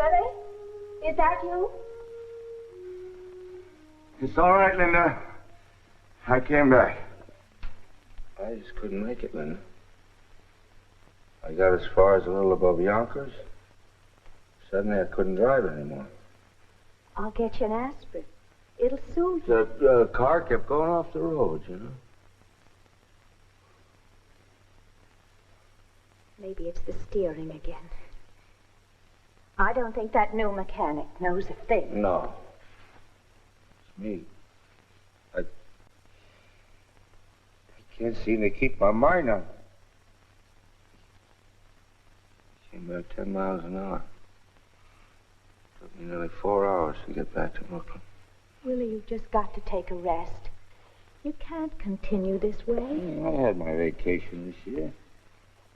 Willie, is that you? It's all right, Linda. I came back. I just couldn't make it, Linda. I got as far as a little above Yonkers. Suddenly I couldn't drive anymore. I'll get you an aspirin. It'll soothe you. The car kept going off the road, you know. Maybe it's the steering again. I don't think that new mechanic knows a thing. No. It's me. I can't seem to keep my mind on it. Came about 10 miles an hour. Took me nearly 4 hours to get back to Brooklyn. Willie, you've just got to take a rest. You can't continue this way. I had my vacation this year.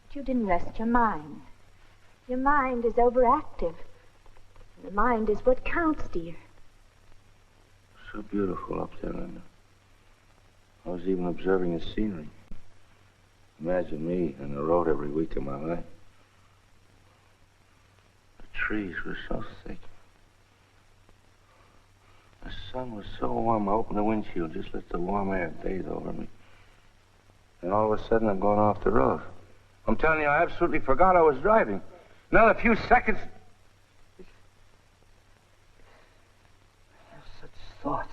But you didn't rest your mind. Your mind is overactive. And the mind is what counts, dear. So beautiful up there, Linda. I was even observing the scenery. Imagine me on the road every week of my life. The trees were so thick. The sun was so warm, I opened the windshield, just let the warm air bathe over me. And all of a sudden, I'm going off the road. I'm telling you, I absolutely forgot I was driving. Another few seconds. I have such thoughts.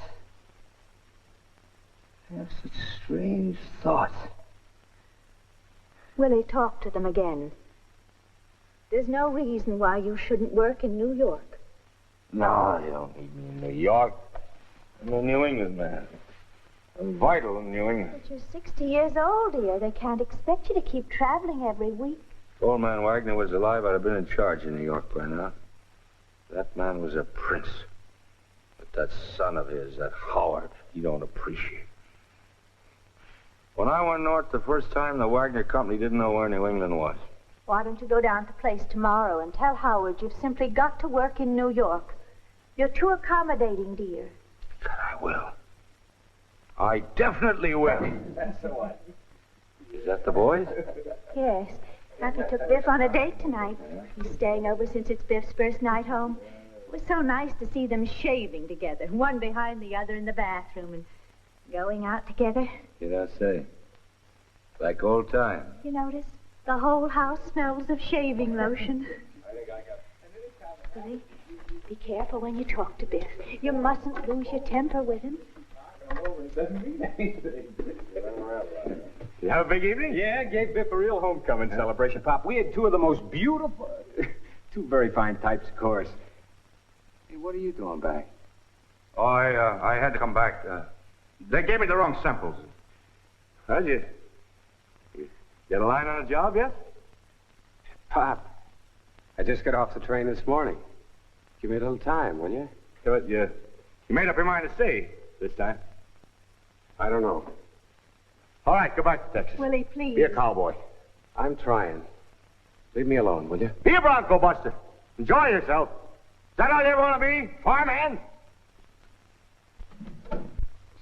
I have such strange thoughts. Willie, talk to them again. There's no reason why you shouldn't work in New York. No, they don't need me in New York. I'm a New England man. I'm vital in New England. But you're 60 years old, dear. They can't expect you to keep traveling every week. If old man Wagner was alive, I'd have been in charge in New York by now. That man was a prince. But that son of his, that Howard, he don't appreciate. When I went north the first time, the Wagner Company didn't know where New England was. Why don't you go down to the place tomorrow and tell Howard you've simply got to work in New York? You're too accommodating, dear. God, I will. I definitely will. So what? Is that the boys? Yes. Happy took Biff on a date tonight. He's staying over since it's Biff's first night home. It was so nice to see them shaving together, one behind the other in the bathroom, and going out together. Did I say? Like old times. You notice? The whole house smells of shaving lotion. Billy, be careful when you talk to Biff. You mustn't lose your temper with him. You have a big evening? Yeah, gave Biff a real homecoming celebration, Pop. We had two of the most beautiful... two very fine types, of course. Hey, what are you doing back? Oh, I had to come back. They gave me the wrong samples. How'd you get a line on a job yet? Pop, I just got off the train this morning. Give me a little time, will you? But you made up your mind to stay this time. I don't know. All right, go back to Texas. Willie, please. Be a cowboy. I'm trying. Leave me alone, will you? Be a Bronco Buster. Enjoy yourself. Is that how you want to be, farmhand?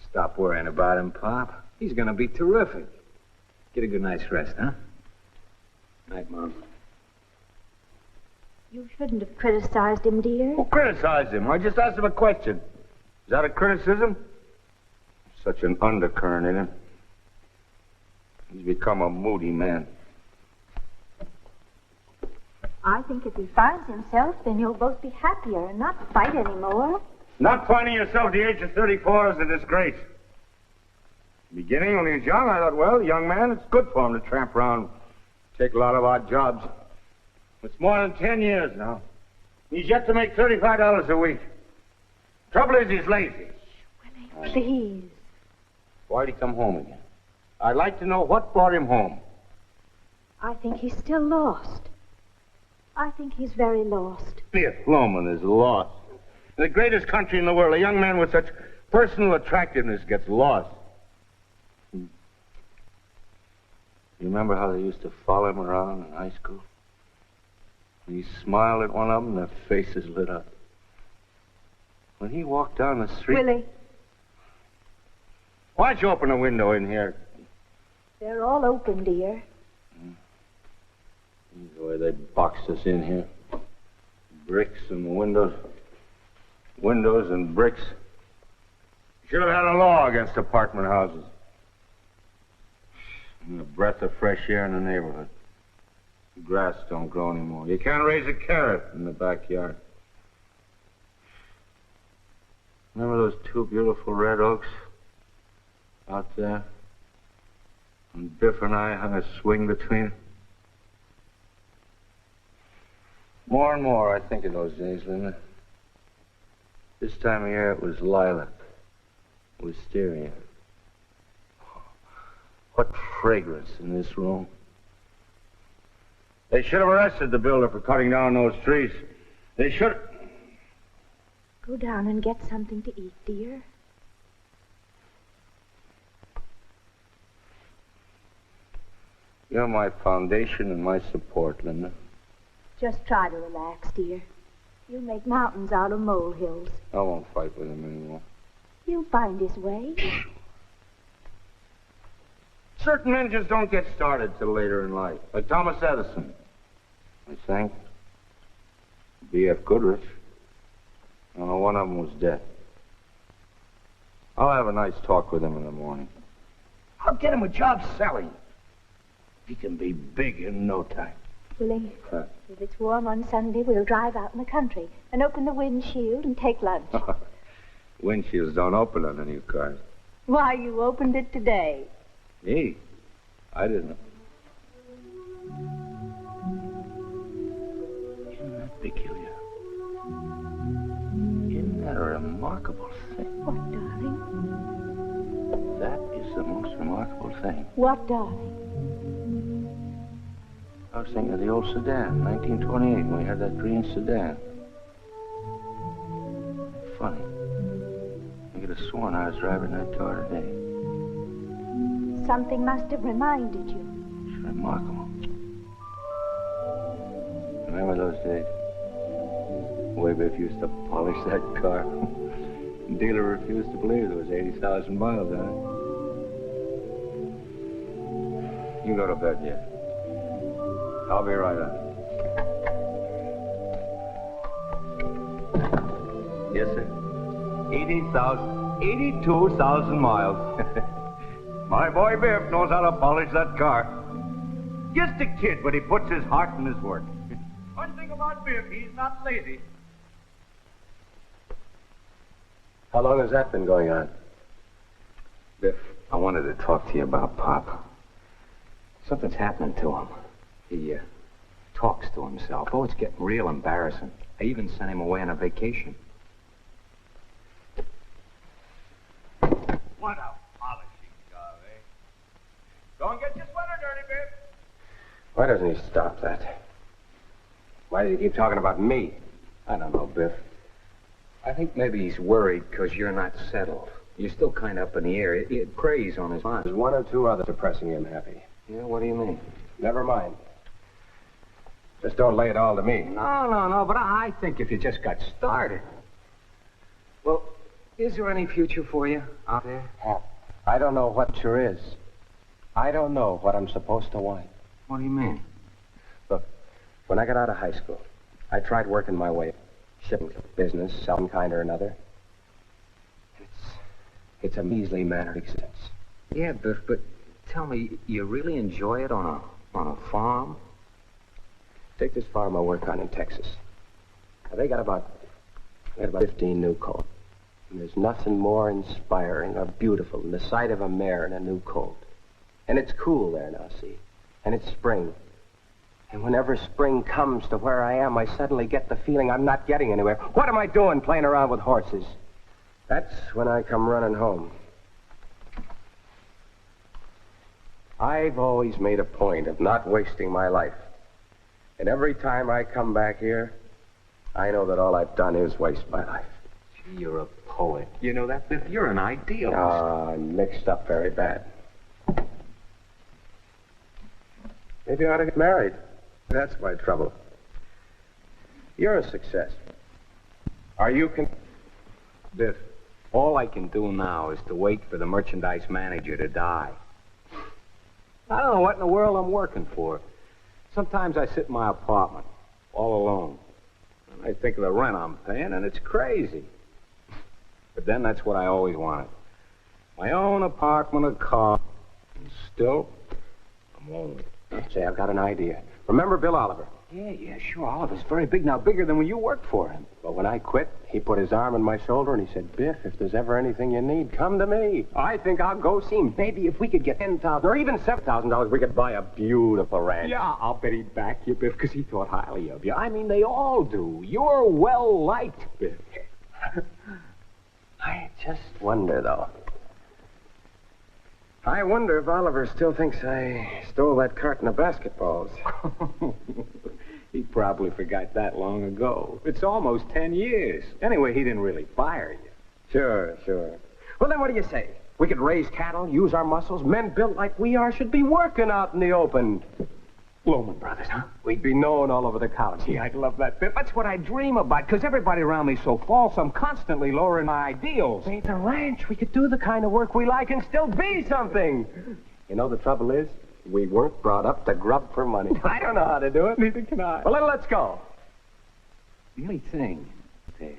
Stop worrying about him, Pop. He's going to be terrific. Get a good night's rest, huh? Night, Mom. You shouldn't have criticized him, dear. Who criticized him? I just asked him a question. Is that a criticism? Such an undercurrent in him. He's become a moody man. I think if he finds himself, then you'll both be happier and not fight anymore. Not finding yourself at the age of 34 is a disgrace. Beginning when he was young, I thought, well, young man, it's good for him to tramp around, take a lot of odd jobs. It's more than 10 years now. He's yet to make $35 a week. Trouble is, he's lazy. Willie, please. Why'd he come home again? I'd like to know what brought him home. I think he's still lost. I think he's very lost. Biff Loman is lost. In the greatest country in the world, a young man with such personal attractiveness gets lost. You remember how they used to follow him around in high school? When he smiled at one of them, their faces lit up. When he walked down the street... Willie. Why don't you open a window in here? They're all open, dear. The way they boxed us in here. Bricks and windows. Windows and bricks. You should have had a law against apartment houses. And a breath of fresh air in the neighborhood. The grass don't grow anymore. You can't raise a carrot in the backyard. Remember those two beautiful red oaks out there? And Biff and I hung a swing between them. More and more I think of those days, Linda. This time of year it was lilac, wisteria. What fragrance in this room. They should have arrested the builder for cutting down those trees. They should... Go down and get something to eat, dear. You're my foundation and my support, Linda. Just try to relax, dear. You'll make mountains out of molehills. I won't fight with him anymore. He'll find his way. Certain men just don't get started till later in life. Like Thomas Edison, I think. B.F. Goodrich. No, one of them was dead. I'll have a nice talk with him in the morning. I'll get him a job selling. He can be big in no time. Willie, if it's warm on Sunday, we'll drive out in the country and open the windshield and take lunch. Windshields don't open on the new cars. Why, you opened it today. Me? I didn't. Isn't that peculiar? Isn't that a remarkable thing? What, darling? That is the most remarkable thing. What, darling? I was thinking of the old sedan, 1928, when we had that green sedan. Funny. I could have sworn I was driving that car today. Something must have reminded you. It's remarkable. Remember those days? The way Biff used to polish that car. The dealer refused to believe there was 80,000 miles on it. You go to bed yet. I'll be right on. Yes, sir. 82,000 miles. My boy Biff knows how to polish that car. Just a kid, but he puts his heart in his work. One thing about Biff, he's not lazy. How long has that been going on? Biff, I wanted to talk to you about Pop. Something's happening to him. He talks to himself. Oh, it's getting real embarrassing. I even sent him away on a vacation. What a polishing job, eh? Don't get your sweater dirty, Biff. Why doesn't he stop that? Why does he keep talking about me? I don't know, Biff. I think maybe he's worried because you're not settled. You're still kind of up in the air. It preys on his mind. There's one or two others depressing him, Happy. Yeah, what do you mean? Never mind. Just don't lay it all to me. No, but I think if you just got started. Well, is there any future for you out there? I don't know what sure is. I don't know what I'm supposed to want. What do you mean? Look, when I got out of high school, I tried working my way, shipping business, some kind or another. It's a measly manner of existence. Yeah, Biff, but tell me, you really enjoy it on a farm? Take this farm I work on in Texas. Now, they got about 15 new colts. And there's nothing more inspiring or beautiful than the sight of a mare in a new colt. And it's cool there now, see? And it's spring. And whenever spring comes to where I am, I suddenly get the feeling I'm not getting anywhere. What am I doing playing around with horses? That's when I come running home. I've always made a point of not wasting my life. And every time I come back here, I know that all I've done is waste my life. Gee, you're a poet. You know that, Biff? You're an idealist. I'm mixed up very bad. Maybe I ought to get married. That's my trouble. You're a success. Are you Biff, all I can do now is to wait for the merchandise manager to die. I don't know what in the world I'm working for. Sometimes I sit in my apartment, all alone, and I think of the rent I'm paying, and it's crazy. But then that's what I always wanted. My own apartment, a car, and still, I'm lonely. Say, I've got an idea. Remember Bill Oliver? Yeah, sure. Oliver's very big now, bigger than when you worked for him. Well, when I quit, he put his arm on my shoulder and he said, Biff, if there's ever anything you need, come to me. I think I'll go see him. Maybe if we could get $10,000 or even $7,000, we could buy a beautiful ranch. Yeah, I'll bet he'd back you, Biff, because he thought highly of you. I mean, they all do. You're well-liked, Biff. I just wonder, though. I wonder if Oliver still thinks I stole that carton of basketballs. He probably forgot that long ago. It's almost 10 years. Anyway, he didn't really fire you. Sure. Well, then what do you say? We could raise cattle, use our muscles. Men built like we are should be working out in the open. Loman Brothers, huh? We'd be known all over the county. Gee, I'd love that, Biff. That's what I dream about, because everybody around me's so false, I'm constantly lowering my ideals. It's a ranch. We could do the kind of work we like and still be something. You know, the trouble is, we weren't brought up to grub for money. I don't know how to do it. Neither can I. Well, then let's go. The only thing, there.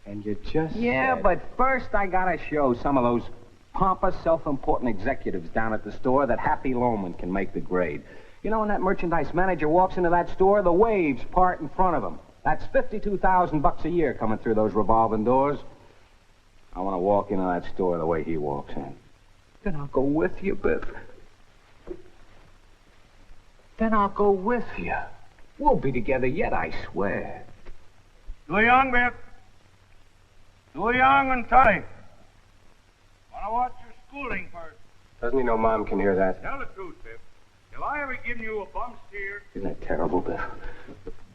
And you just Yeah, said... but first I gotta show some of those pompous, self-important executives down at the store that Happy Loman can make the grade. You know, when that merchandise manager walks into that store, the waves part in front of him. That's $52,000 a year coming through those revolving doors. I want to walk into that store the way he walks in. Then I'll go with you, Biff. Then I'll go with you. We'll be together yet, I swear. Too young, Biff. Too young and tight. Want to watch your schooling first. Doesn't he know Mom can hear that? Tell the truth, Biff. Have I ever given you a bum steer? Isn't that terrible, Biff?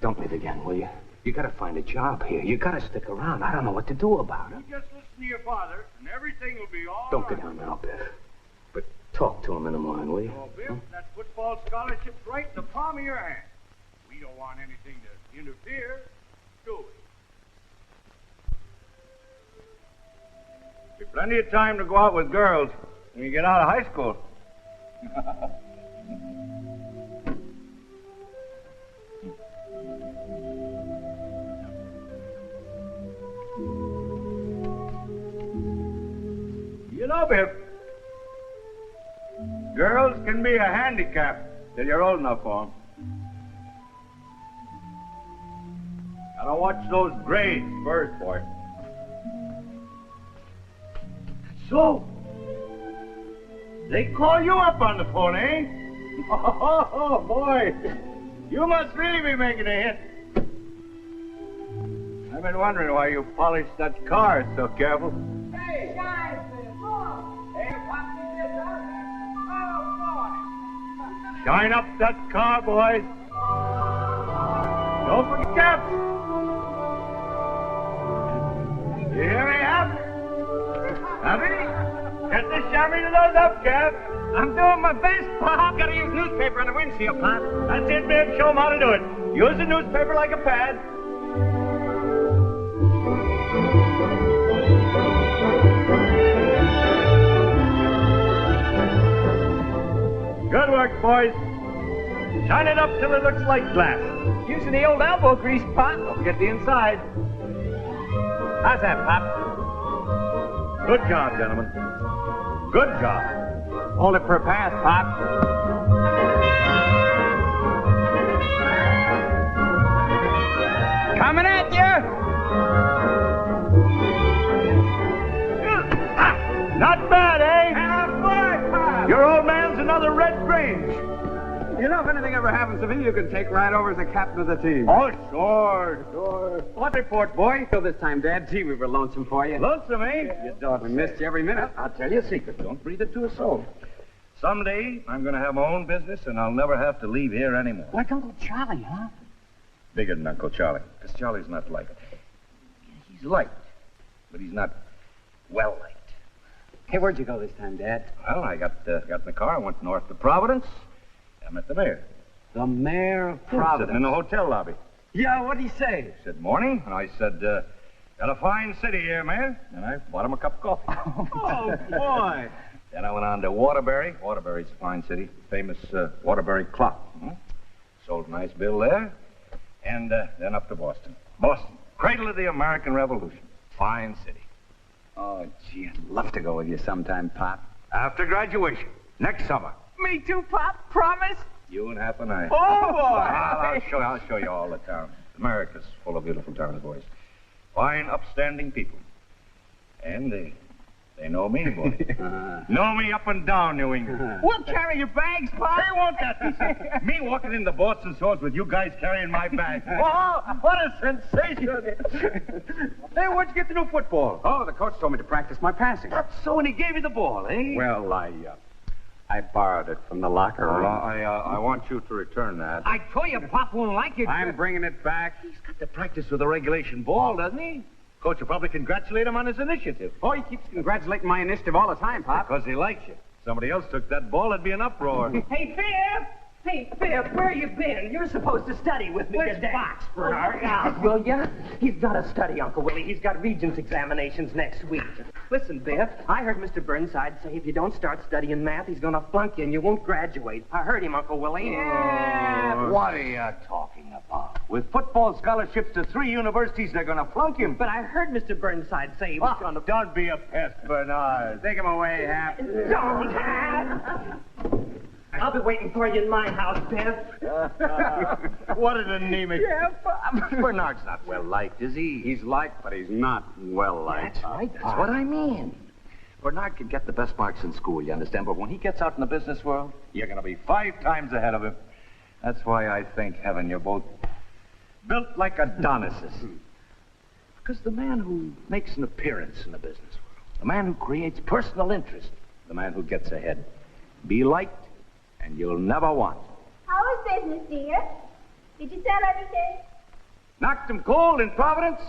Don't leave again, will you? You gotta find a job here. You gotta stick around. I don't know what to do about it. You just listen to your father, and everything will be all Don't right. go down now, Biff. But talk to him in the morning, will you? Oh, Biff, that football scholarship's right in the palm of your hand. We don't want anything to interfere, do we? There's plenty of time to go out with girls when you get out of high school. You know, Biff, girls can be a handicap till you're old enough for them. Gotta watch those grades first, boy. So, they call you up on the phone, eh? Oh, boy, you must really be making a hit. I've been wondering why you polished that car so careful. Hey, guys, hey, watch this, oh, boy. Shine up that car, boys. Don't forget caps. You hear me, Hap? Happy? Get the chamois to those up, Cap. I'm doing my best, Pop. Gotta use newspaper on the windshield, Pop. That's it, Biff. Show them how to do it. Use the newspaper like a pad. Good work, boys. Shine it up till it looks like glass. Using the old elbow grease, Pop. Don't forget the inside. How's that, Pop? Good job, gentlemen. Good job. Hold it for a pass, Pop. Coming at you. Not bad, eh? Halfway, Pop. Your old man's another Red Grange. You know, if anything ever happens to me, you can take right over as the captain of the team. Oh, sure. What report, boy? Till this time, Dad. Gee, we were lonesome for you. Lonesome, eh? You don't We missed you every minute. I'll tell you a secret. Don't breathe it to a soul. Someday, I'm going to have my own business, and I'll never have to leave here anymore. Like Uncle Charlie, huh? Bigger than Uncle Charlie. Because Charlie's not like it. He's liked, but he's not well-liked. Hey, where'd you go this time, Dad? Well, I got in the car. I went north to Providence. I met the mayor. The mayor of Sitting Providence. in the hotel lobby. Yeah, what'd he say? He said, morning. And I said, got a fine city here, Mayor. And I bought him a cup of coffee. Oh, boy. Then I went on to Waterbury. Waterbury's a fine city. Famous Waterbury clock. Sold a nice bill there. And then up to Boston. Boston, cradle of the American Revolution. Fine city. Oh, gee, I'd love to go with you sometime, Pop. After graduation, next summer. Me too, Pop. Promise? You and half a night. Oh, boy. I'll show you all the town. America's full of beautiful towns, boys. Fine, upstanding people. And they know me, boys. Know me up and down New England. We'll carry your bags, Pop. Hey, won't that be something? Me walking into Boston stores with you guys carrying my bag. Oh, what a sensation. Hey, where'd you get the new football? Oh, the coach told me to practice my passing. That's so, and he gave you the ball, eh? Well, I borrowed it from the locker room. I want you to return that. I told you Pop won't like it. I'm bringing it back. He's got to practice with a regulation ball, doesn't he? Coach will probably congratulate him on his initiative. Oh, he keeps congratulating my initiative all the time, Pop. Because he likes you. Somebody else took that ball, it'd be an uproar. Hey, Biff! Hey, Biff, where you been? You're supposed to study with me Where's today. Foxford? Will ya? He's got to study, Uncle Willie. He's got Regents examinations next week. Listen, Biff, I heard Mr. Burnside say if you don't start studying math, he's going to flunk you and you won't graduate. I heard him, Uncle Willie. What are you talking about? With football scholarships to 3 universities, they're going to flunk him. But I heard Mr. Burnside say he was going to... Don't be a pest, Bernard. Take him away, Hap. Don't, Hap! I'll be waiting for you in my house, Biff. What an anemic. Yeah, Pop. Bernard's not well liked, is he? He's liked, but he's not well liked. That's right, That's what I mean. Bernard can get the best marks in school, you understand? But when he gets out in the business world, You're going to be 5 times ahead of him. That's why I think, Heaven, you're both built like Adonises. because the man who makes an appearance in the business world, the man who creates personal interest, the man who gets ahead, be liked, and you'll never want. How is business, dear? Did you sell anything? Knocked him cold in Providence,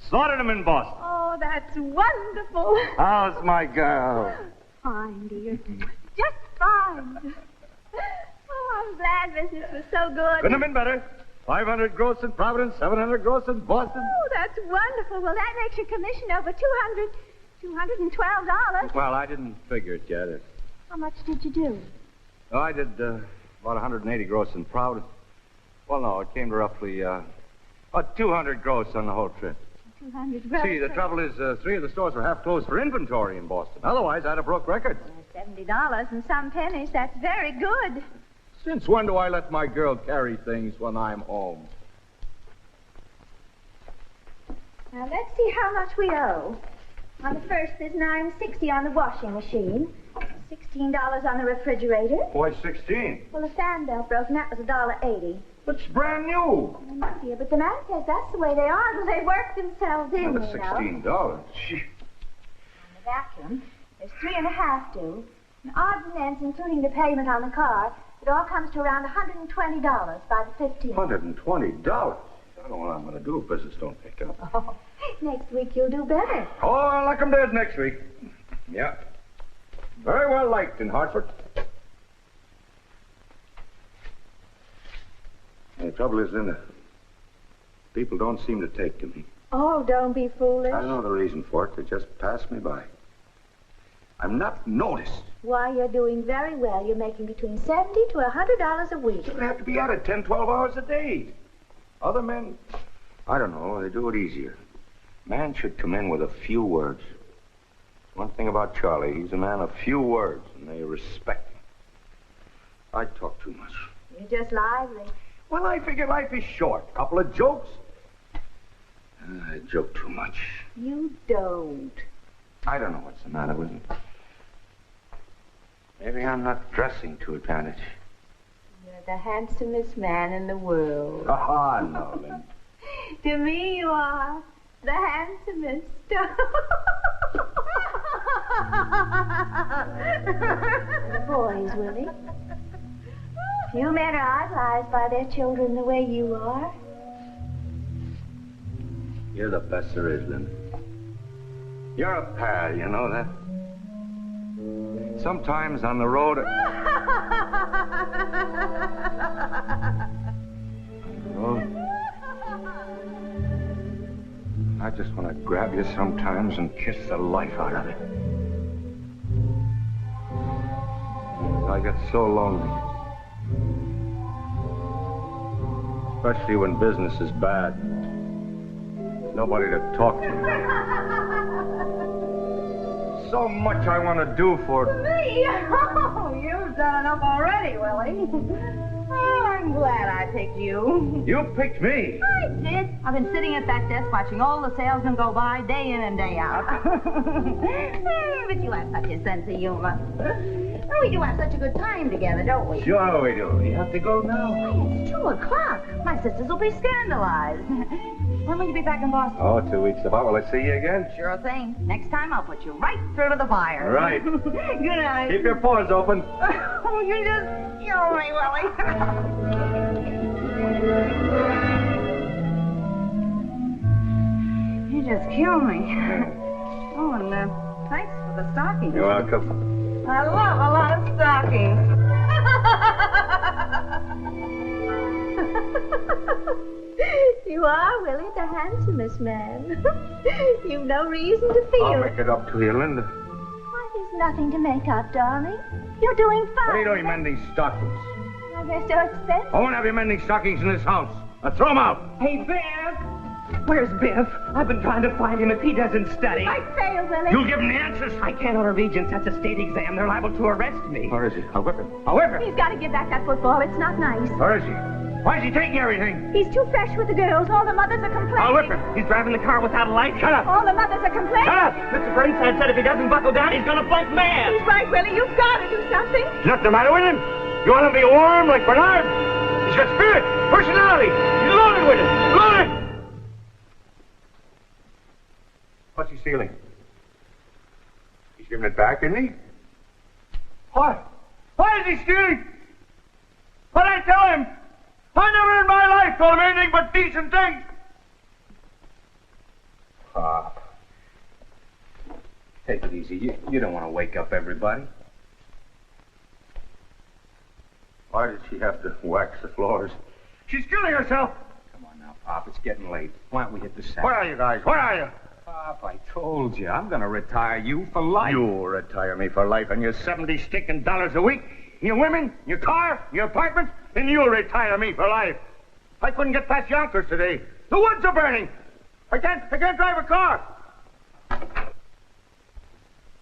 slaughtered him in Boston. Oh, that's wonderful. How's my girl? Fine, dear. Just fine. Oh, I'm glad business was so good. Couldn't have been better. 500 gross in Providence, 700 gross in Boston. Oh, that's wonderful. Well, that makes your commission over $212. Well, I didn't figure it yet. How much did you do? Oh, I did about 180 gross in Providence. Well, no, it came to roughly about 200 gross on the whole trip. 200 gross. See, the trouble is 3 of the stores were half closed for inventory in Boston. Otherwise, I'd have broke records. $70 and some pennies. That's very good. Since when do I let my girl carry things when I'm home? Now, let's see how much we owe. On the first, there's $9.60 on the washing machine, $16 on the refrigerator. Why, 16. Well, the fan belt broke, and that was $1.80. It's brand new. I know, dear, but the man says that's the way they are until they work themselves in, Well, that's you know. $16. Gee. On the vacuum, there's $3.50 due, and odds and ends, including the payment on the car. It all comes to around $120 by the 15th. $120? I don't know what I'm going to do if business don't pick up. Oh, next week you'll do better. Oh, I'll like 'em dead next week. Yeah. Very well liked in Hartford. The trouble is, Linda, people don't seem to take to me. Oh, don't be foolish. I don't know the reason for it. They just pass me by. I'm not noticed. Why, you're doing very well. You're making between $70 to $100 a week. You have to be at it 10, 12 hours a day. Other men, I don't know, they do it easier. Man should come in with a few words. One thing about Charlie, he's a man of few words, and they respect him. I talk too much. You're just lively. Well, I figure life is short. Couple of jokes. I joke too much. You don't. I don't know what's the matter with me. Maybe I'm not dressing to advantage. You're the handsomest man in the world. Ah, no, Lynn. To me, you are the handsomest. Boys, Willie. Few men are idolized by their children the way you are. You're the best there is, Lynn. You're a pal, you know that? Sometimes on the road... I just want to grab you sometimes and kiss the life out of it. I get so lonely. especially when business is bad. Nobody to talk to. So much I want to do for... Me? Oh, you've done enough already, Willie. Oh, I'm glad I picked you. You picked me. I did. I've been sitting at that desk watching all the salesmen go by day in and day out. But you have such a sense of humor. Oh, we do have such a good time together, don't we? Sure we do. You have to go now? Why, it's 2 o'clock. My sisters will be scandalized. When will you be back in Boston? Oh, 2 weeks about. Will I see you again? Sure thing. Next time I'll put you right through to the fire. Right. Good night. Keep your pores open. Oh, you just kill me, Willie. You just kill me. Oh, and thanks for the stockings. You're welcome. I love a lot of stockings. You are, Willie, the handsomest man. You've no reason to feel... I'll make it up to you, Linda. Why, there's nothing to make up, darling. You're doing fine. What are you doing mending stockings? Oh, they're so expensive. I won't have you mending stockings in this house. Now throw them out. Hey, Biff! Where's Biff? I've been trying to find him if he doesn't study. I fail, Willie. You'll give him the answers. I can't order Regents at the state exam. They're liable to arrest me. Where is he? I'll whip him. I'll whip him. He's got to give back that football. It's not nice. Where is he? Why is he taking everything? He's too fresh with the girls. All the mothers are complaining. I'll whip him. He's driving the car without a light. Shut up. All the mothers are complaining. Shut up. Mr. Burnside said if he doesn't buckle down, he's going to flunk mad. He's right, Willie. You've got to do something. There's nothing the matter with him. You want him to be warm like Bernard? He's got spirit, personality. He's loaded with it. Loaded. What's he stealing? He's giving it back, isn't he? Why? Why is he stealing? What'd I tell him? I never in my life told him anything but decent things. Pop. Take it easy. You don't want to wake up everybody. Why did she have to wax the floors? She's killing herself. Come on now, Pop. It's getting late. Why don't we hit the sack? Where are you guys? Where are you? Pop, I told you. I'm going to retire you for life. You'll retire me for life and your 70 sticking dollars a week. Your women, your car, your apartment, and you'll retire me for life. I couldn't get past Yonkers today. The woods are burning. I can't drive a car.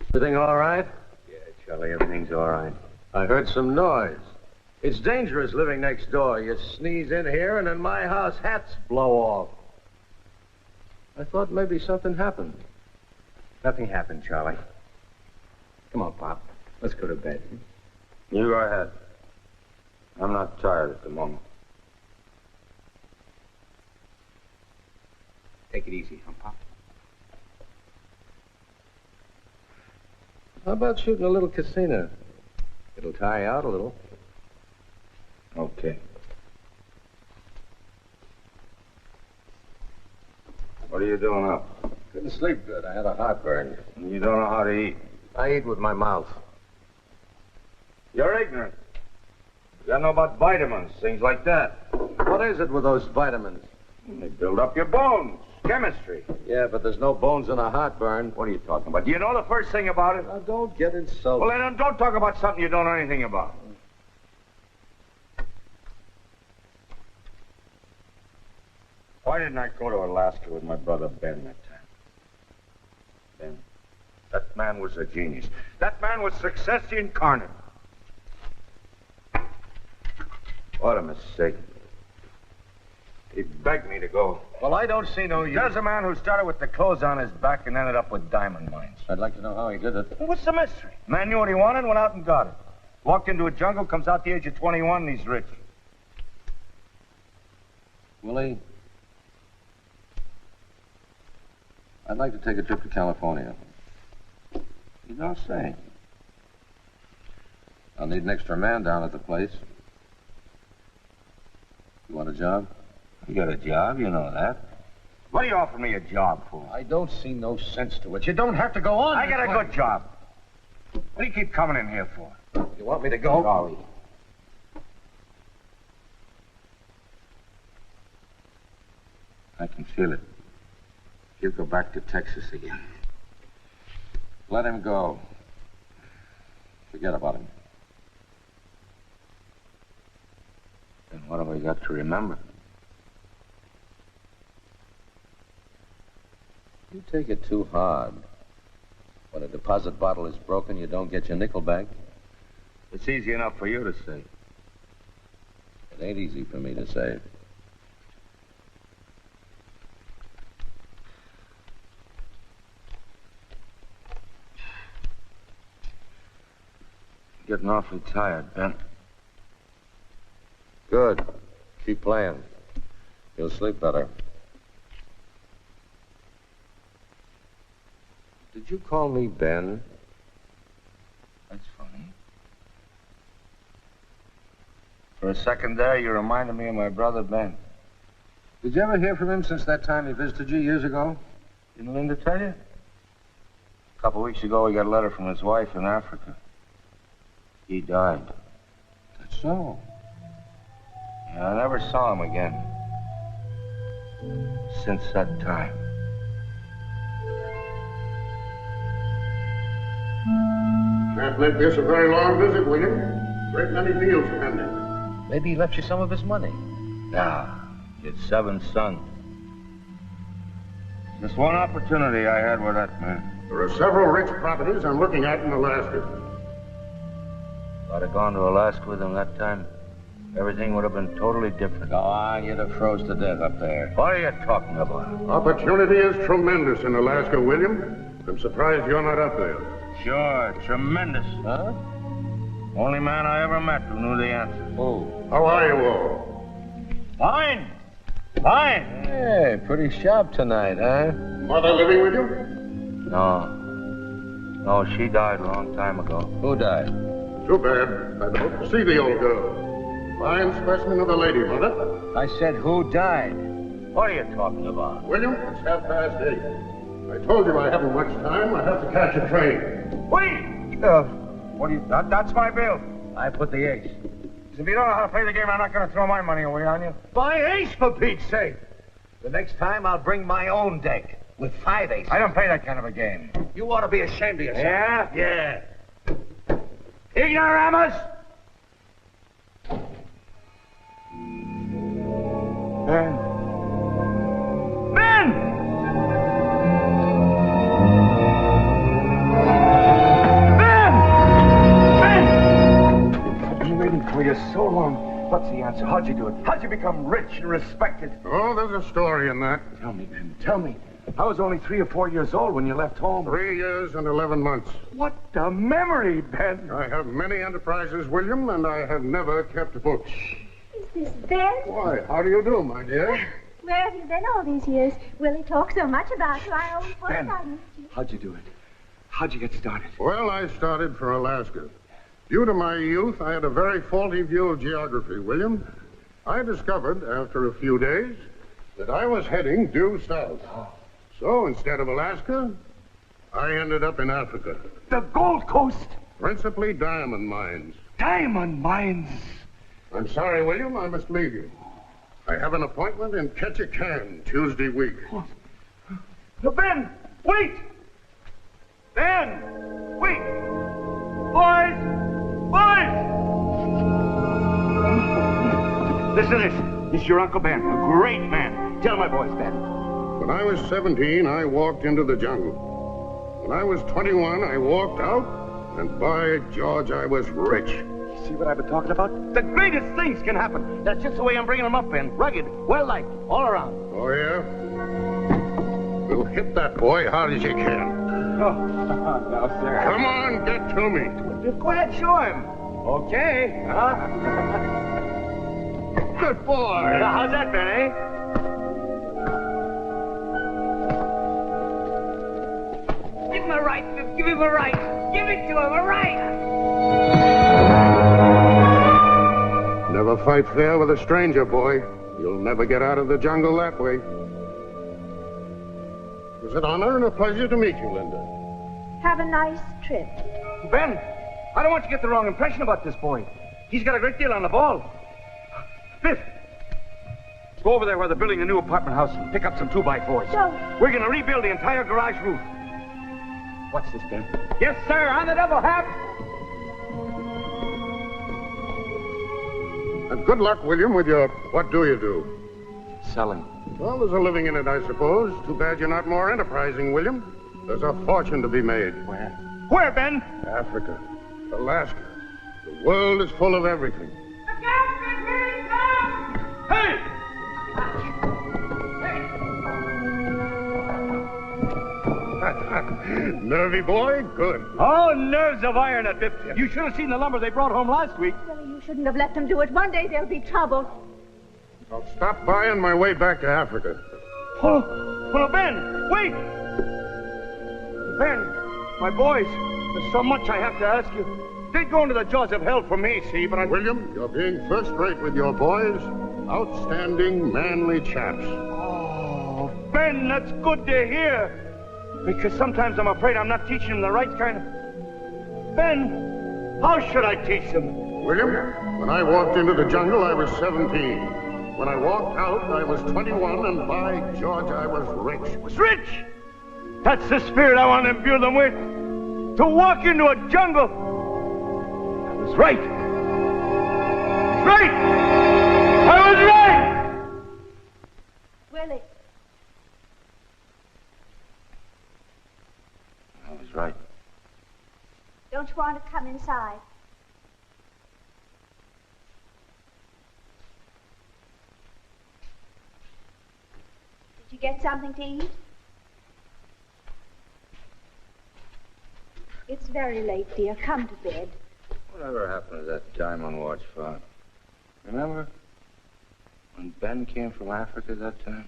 Everything all right? Yeah, Charlie, everything's all right. I heard some noise. It's dangerous living next door. You sneeze in here, and in my house, hats blow off. I thought maybe something happened. Nothing happened, Charlie. Come on, Pop. Let's go to bed. You go ahead. I'm not tired at the moment. Take it easy, huh, Pop? How about shooting a little casino? It'll tire you out a little. Okay. What are you doing up? Couldn't sleep good. I had a heartburn. You don't know how to eat. I eat with my mouth. You're ignorant. You gotta know about vitamins, things like that. What is it with those vitamins? They build up your bones. Chemistry. Yeah, but there's no bones in a heartburn. What are you talking about? Do you know the first thing about it? Now, don't get insulted. Well, then don't talk about something you don't know anything about. Why didn't I go to Alaska with my brother Ben that time? Ben? That man was a genius. That man was success incarnate. What a mistake. He begged me to go. Well, I don't see no use. There's a man who started with the clothes on his back and ended up with diamond mines. I'd like to know how he did it. Well, what's the mystery? Man knew what he wanted, went out and got it. Walked into a jungle, comes out the age of 21, and he's rich. Willie, I'd like to take a trip to California. You don't say. I'll need an extra man down at the place. You want a job? You got a job, you know that. What are you offering me a job for? I don't see no sense to it. You don't have to go on. I got a good job. What do you keep coming in here for? You want me to go? Sorry. I can feel it. He'll go back to Texas again. Let him go. Forget about him. Then what have I got to remember? You take it too hard. When a deposit bottle is broken, you don't get your nickel back. It's easy enough for you to say. It ain't easy for me to say. Getting awfully tired, Ben. Good. Keep playing. You'll sleep better. Did you call me Ben? That's funny. For a second there, you reminded me of my brother Ben. Did you ever hear from him since that time he visited you years ago? Didn't Linda tell you? A couple weeks ago, we got a letter from his wife in Africa. He died. That's so. Yeah, I never saw him again. Since that time. Can't make this a very long visit, William. Great many deals pending. Maybe he left you some of his money. Nah, he had 7 sons. Just one opportunity I had with that man. There are several rich properties I'm looking at in Alaska. If I'd have gone to Alaska with him that time, everything would have been totally different. Go on, you'd have froze to death up there. What are you talking about? Opportunity is tremendous in Alaska, William. I'm surprised you're not up there. Sure, tremendous. Huh? Only man I ever met who knew the answer. Who? How are you all? Fine. Fine. Hey, pretty sharp tonight, huh? Mother living with you? No. No, she died a long time ago. Who died? Too bad. I'd hope to see the old girl. Fine specimen of a lady, Mother. I said who died? What are you talking about? William, it's 8:30. I told you I haven't much time. I have to catch a train. Wait! What do you... That's my bill. I put the ace. If you don't know how to play the game, I'm not going to throw my money away on you. My ace, for Pete's sake! The next time, I'll bring my own deck with 5 aces. I don't play that kind of a game. You ought to be ashamed of yourself. Yeah? Yeah. Ignoramus! Ben! Ben! For you so long. What's the answer? How'd you do it? How'd you become rich and respected? Oh, there's a story in that. Tell me, Ben. Tell me. I was only 3 or 4 years old when you left home. 3 years and 11 months. What a memory, Ben. I have many enterprises, William, and I have never kept books. Is this Ben? Why, how do you do, my dear? Where have you been all these years? Willie talks so much about you, I always thought Ben, I missed you. how'd you do it? How'd you get started? Well, I started for Alaska. Due to my youth, I had a very faulty view of geography, William. I discovered, after a few days, that I was heading due south. So, instead of Alaska, I ended up in Africa. The Gold Coast. Principally diamond mines. Diamond mines. I'm sorry, William, I must leave you. I have an appointment in Ketchikan Tuesday week. No, Ben, wait! Ben, wait! Boys! Boys! Listen to this. This is your Uncle Ben, a great man. Tell my boys, Ben. When I was 17, I walked into the jungle. When I was 21, I walked out, and by George, I was rich. You see what I've been talking about? The greatest things can happen. That's just the way I'm bringing them up, Ben. Rugged, well-liked, all around. Oh, yeah? We'll hit that boy hard as you can. Oh, no, sir. Come on, get to me. Go ahead, show him. Okay. Good boy. Now, how's that, Ben, eh? Give him a right, Biff. Give him a right. Give it to him, a right. Never fight fair with a stranger, boy. You'll never get out of the jungle that way. It was an honor and a pleasure to meet you, Linda. Have a nice trip. Ben, I don't want you to get the wrong impression about this boy. He's got a great deal on the ball. Biff, go over there where they're building a new apartment house and pick up some 2x4s. Joe. We're going to rebuild the entire garage roof. What's this, Ben? Yes, sir, on the double hap. And good luck, William, with your what do you do? Selling. Well, there's a living in it, I suppose. Too bad you're not more enterprising, William. There's a fortune to be made. Where? Where, Ben? Africa. Alaska. The world is full of everything. Hey! Nervy boy? Good. Oh, nerves of iron at Biff. You should have seen the lumber they brought home last week. Willie, you shouldn't have let them do it. One day there'll be trouble. I'll stop by on my way back to Africa. Oh, Ben, wait! Ben, my boys, there's so much I have to ask you. They'd go into the jaws of hell for me, see, but William, you're being first rate with your boys. Outstanding, manly chaps. Oh, Ben, that's good to hear. Because sometimes I'm afraid I'm not teaching them the right kind of... Ben, how should I teach them? William, when I walked into the jungle, I was 17. When I walked out, I was 21, and by George, I was rich. Was rich? That's the spirit I want to imbue them with. To walk into a jungle. I was right. Right! I was right! Willie. I was right. Don't you want to come inside? Did you get something to eat? It's very late, dear. Come to bed. Whatever happened to that diamond watch fob? Remember when Ben came from Africa that time?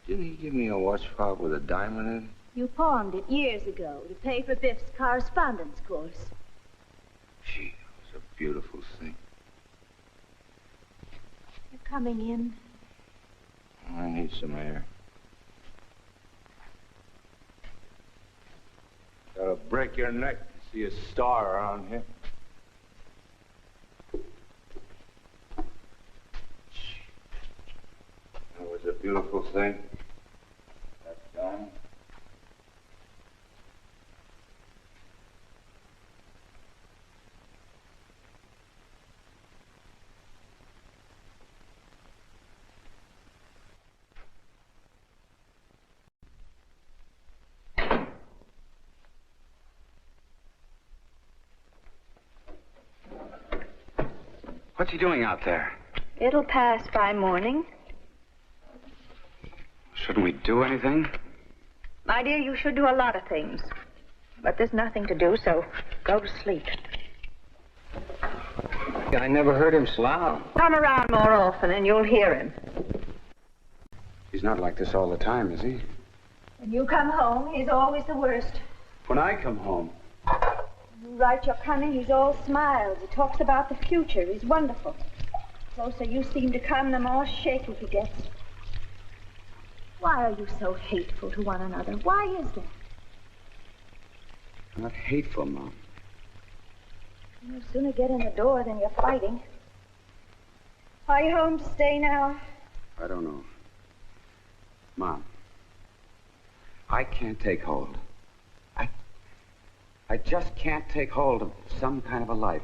Didn't he give me a watch fob with a diamond in it? You pawned it years ago to pay for Biff's correspondence course. Gee, it was a beautiful thing. You're coming in. I need some air. Gotta break your neck to see a star around here. That was a beautiful thing. That's done. What's he doing out there? It'll pass by morning. Shouldn't we do anything? My dear, you should do a lot of things. But there's nothing to do, so go to sleep. I never heard him slough. Come around more often and you'll hear him. He's not like this all the time, is he? When you come home, he's always the worst. When I come home. You write you're coming, he's all smiles. He talks about the future. He's wonderful. The closer you seem to come, the more shaky he gets. Why are you so hateful to one another? Why is that? I'm not hateful, Mom. No sooner get in the door than you're fighting. Are you home to stay now? I don't know. Mom, I can't take hold. I just can't take hold of some kind of a life.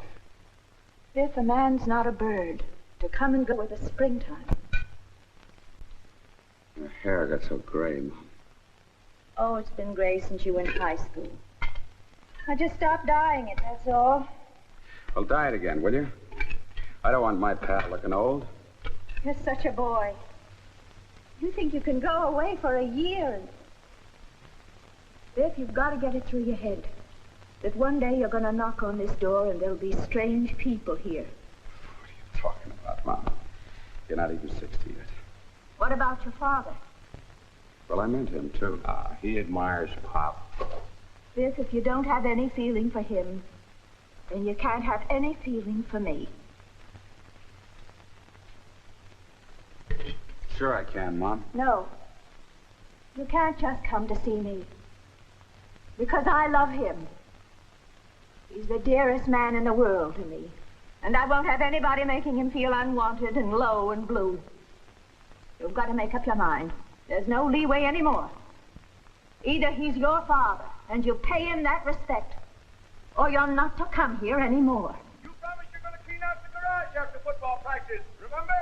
Biff, a man's not a bird to come and go with the springtime. Your hair got so gray, Mom. Oh, it's been gray since you went to high school. I just stopped dyeing it, that's all. Well, dye it again, will you? I don't want my pal looking old. You're such a boy. You think you can go away for a year and... Biff, you've got to get it through your head that one day you're going to knock on this door and there'll be strange people here. What are you talking about, Mom? You're not even 60 yet. What about your father? Well, I meant him, too. He admires Pop. Biff, if you don't have any feeling for him, then you can't have any feeling for me. Sure I can, Mom. No. You can't just come to see me. Because I love him. He's the dearest man in the world to me. And I won't have anybody making him feel unwanted and low and blue. You've got to make up your mind. There's no leeway anymore. Either he's your father, and you pay him that respect, or you're not to come here anymore. You promised you're going to clean out the garage after football practice, remember?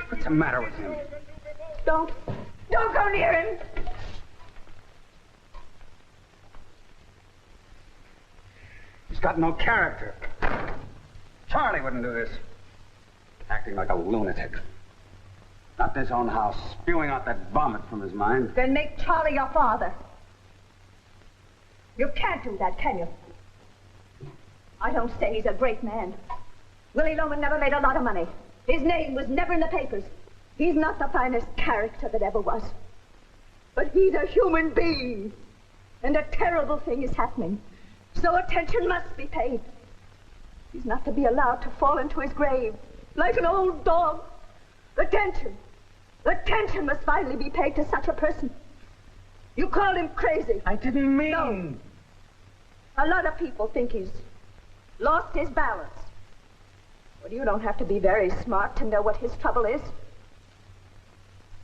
What's the matter with him? Don't go near him. He's got no character. Charlie wouldn't do this. Acting like a lunatic. Not in his own house, spewing out that vomit from his mind. Then make Charlie your father. You can't do that, can you? I don't say he's a great man. Willy Loman never made a lot of money. His name was never in the papers. He's not the finest character that ever was. But he's a human being. And a terrible thing is happening. So attention must be paid. He's not to be allowed to fall into his grave like an old dog. Attention. Attention must finally be paid to such a person. You called him crazy. I didn't mean... No. A lot of people think he's lost his balance. But you don't have to be very smart to know what his trouble is.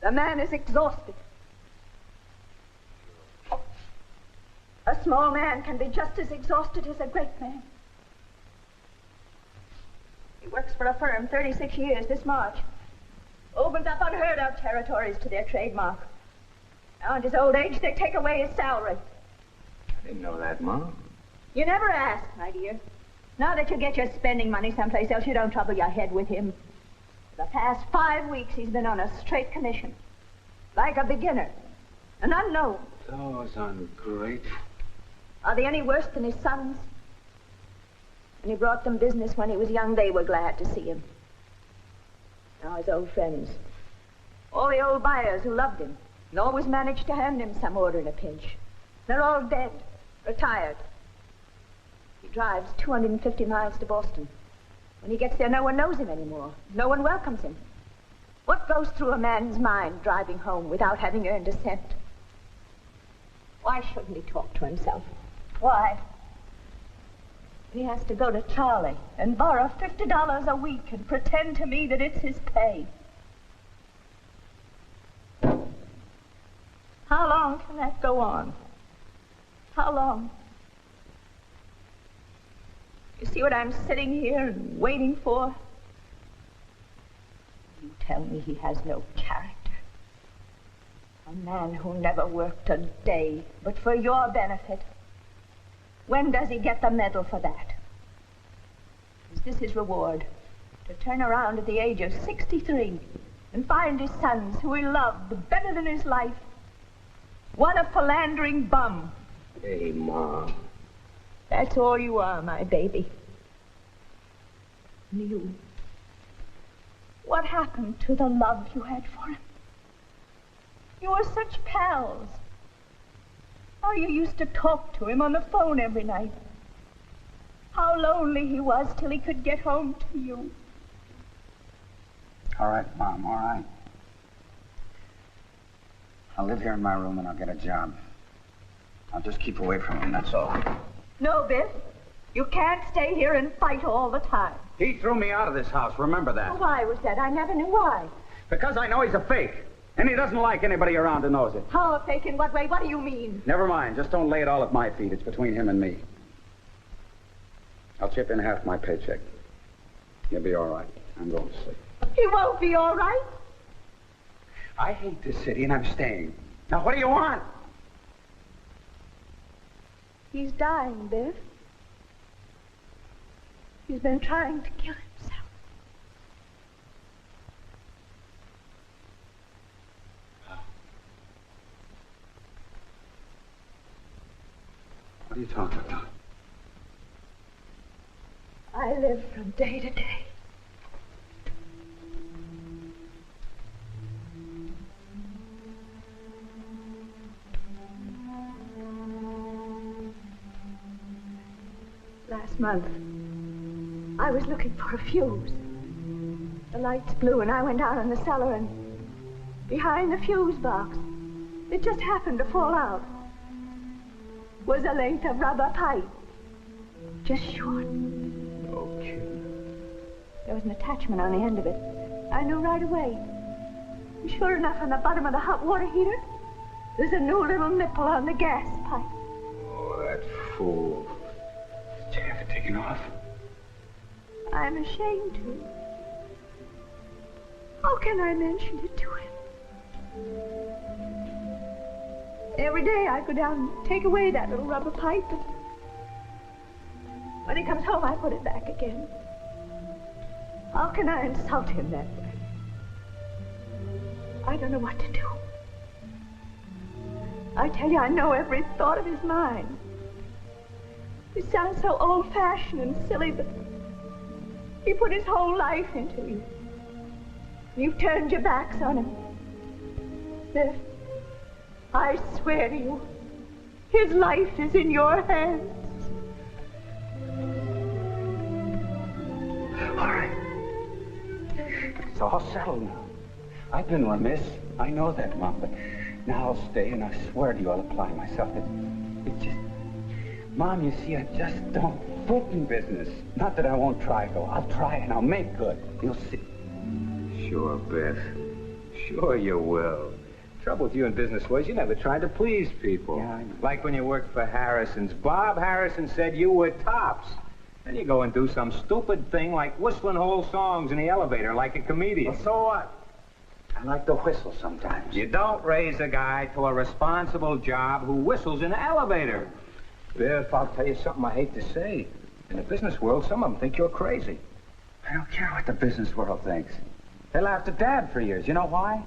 The man is exhausted. A small man can be just as exhausted as a great man. He works for a firm 36 years this March. Opens up unheard of territories to their trademark. Now, in his old age, they take away his salary. I didn't know that, Mom. You never asked, my dear. Now that you get your spending money someplace else, you don't trouble your head with him. For the past 5 weeks, he's been on a straight commission. Like a beginner. An unknown. Those ungrateful. Are they any worse than his sons? When he brought them business when he was young, they were glad to see him. Now his old friends, all the old buyers who loved him, and always managed to hand him some order in a pinch, they're all dead, retired. He drives 250 miles to Boston. When he gets there, no one knows him anymore. No one welcomes him. What goes through a man's mind driving home without having earned a cent? Why shouldn't he talk to himself? Why? He has to go to Charlie and borrow $50 a week and pretend to me that it's his pay. How long can that go on? How long? You see what I'm sitting here and waiting for? You tell me he has no character. A man who never worked a day, but for your benefit. When does he get the medal for that? Is this his reward? To turn around at the age of 63 and find his sons, who he loved better than his life, one a philandering bum. Hey, Mom. That's all you are, my baby. And you. What happened to the love you had for him? You were such pals. How you used to talk to him on the phone every night. How lonely he was till he could get home to you. All right, Mom, all right. I'll live here in my room and I'll get a job. I'll just keep away from him, that's all. No, Biff. You can't stay here and fight all the time. He threw me out of this house, remember that? Why was that? I never knew why. Because I know he's a fake. And he doesn't like anybody around who knows it. How a fake? In what way? What do you mean? Never mind. Just don't lay it all at my feet. It's between him and me. I'll chip in half my paycheck. You'll be all right. I'm going to sleep. He won't be all right. I hate this city, and I'm staying. Now, what do you want? He's dying, Biff. He's been trying to kill himself. What are you talking about? I live from day to day. Last month, I was looking for a fuse. The lights blew and I went out in the cellar, and behind the fuse box, it just happened to fall out, was a length of rubber pipe. Just short. No kidding. There was an attachment on the end of it. I knew right away. And sure enough, on the bottom of the hot water heater, there's a new little nipple on the gas pipe. Oh, that fool. Did you have it taken off? I'm ashamed to. How can I mention it to him? Every day I go down and take away that little rubber pipe, and when he comes home, I put it back again. How can I insult him that way? I don't know what to do. I tell you, I know every thought of his mind. It sounds so old-fashioned and silly, but he put his whole life into you. You've turned your backs on him. Biff, I swear to you, his life is in your hands. All right. It's all settled now. I've been remiss. I know that, Mom, but now I'll stay, and I swear to you I'll apply myself. It's just... Mom, you see, I just don't fit in business. Not that I won't try, though. I'll try, and I'll make good. You'll see. Sure, Biff. Sure you will. Trouble with you in business was you never tried to please people. Yeah, I know. Like when you worked for Harrison's. Bob Harrison said you were tops. Then you go and do some stupid thing like whistling whole songs in the elevator like a comedian. Well, so what? I like to whistle sometimes. You don't raise a guy to a responsible job who whistles in an elevator. Biff, I'll tell you something I hate to say. In the business world, some of them think you're crazy. I don't care what the business world thinks. They laughed at Dad for years. You know why?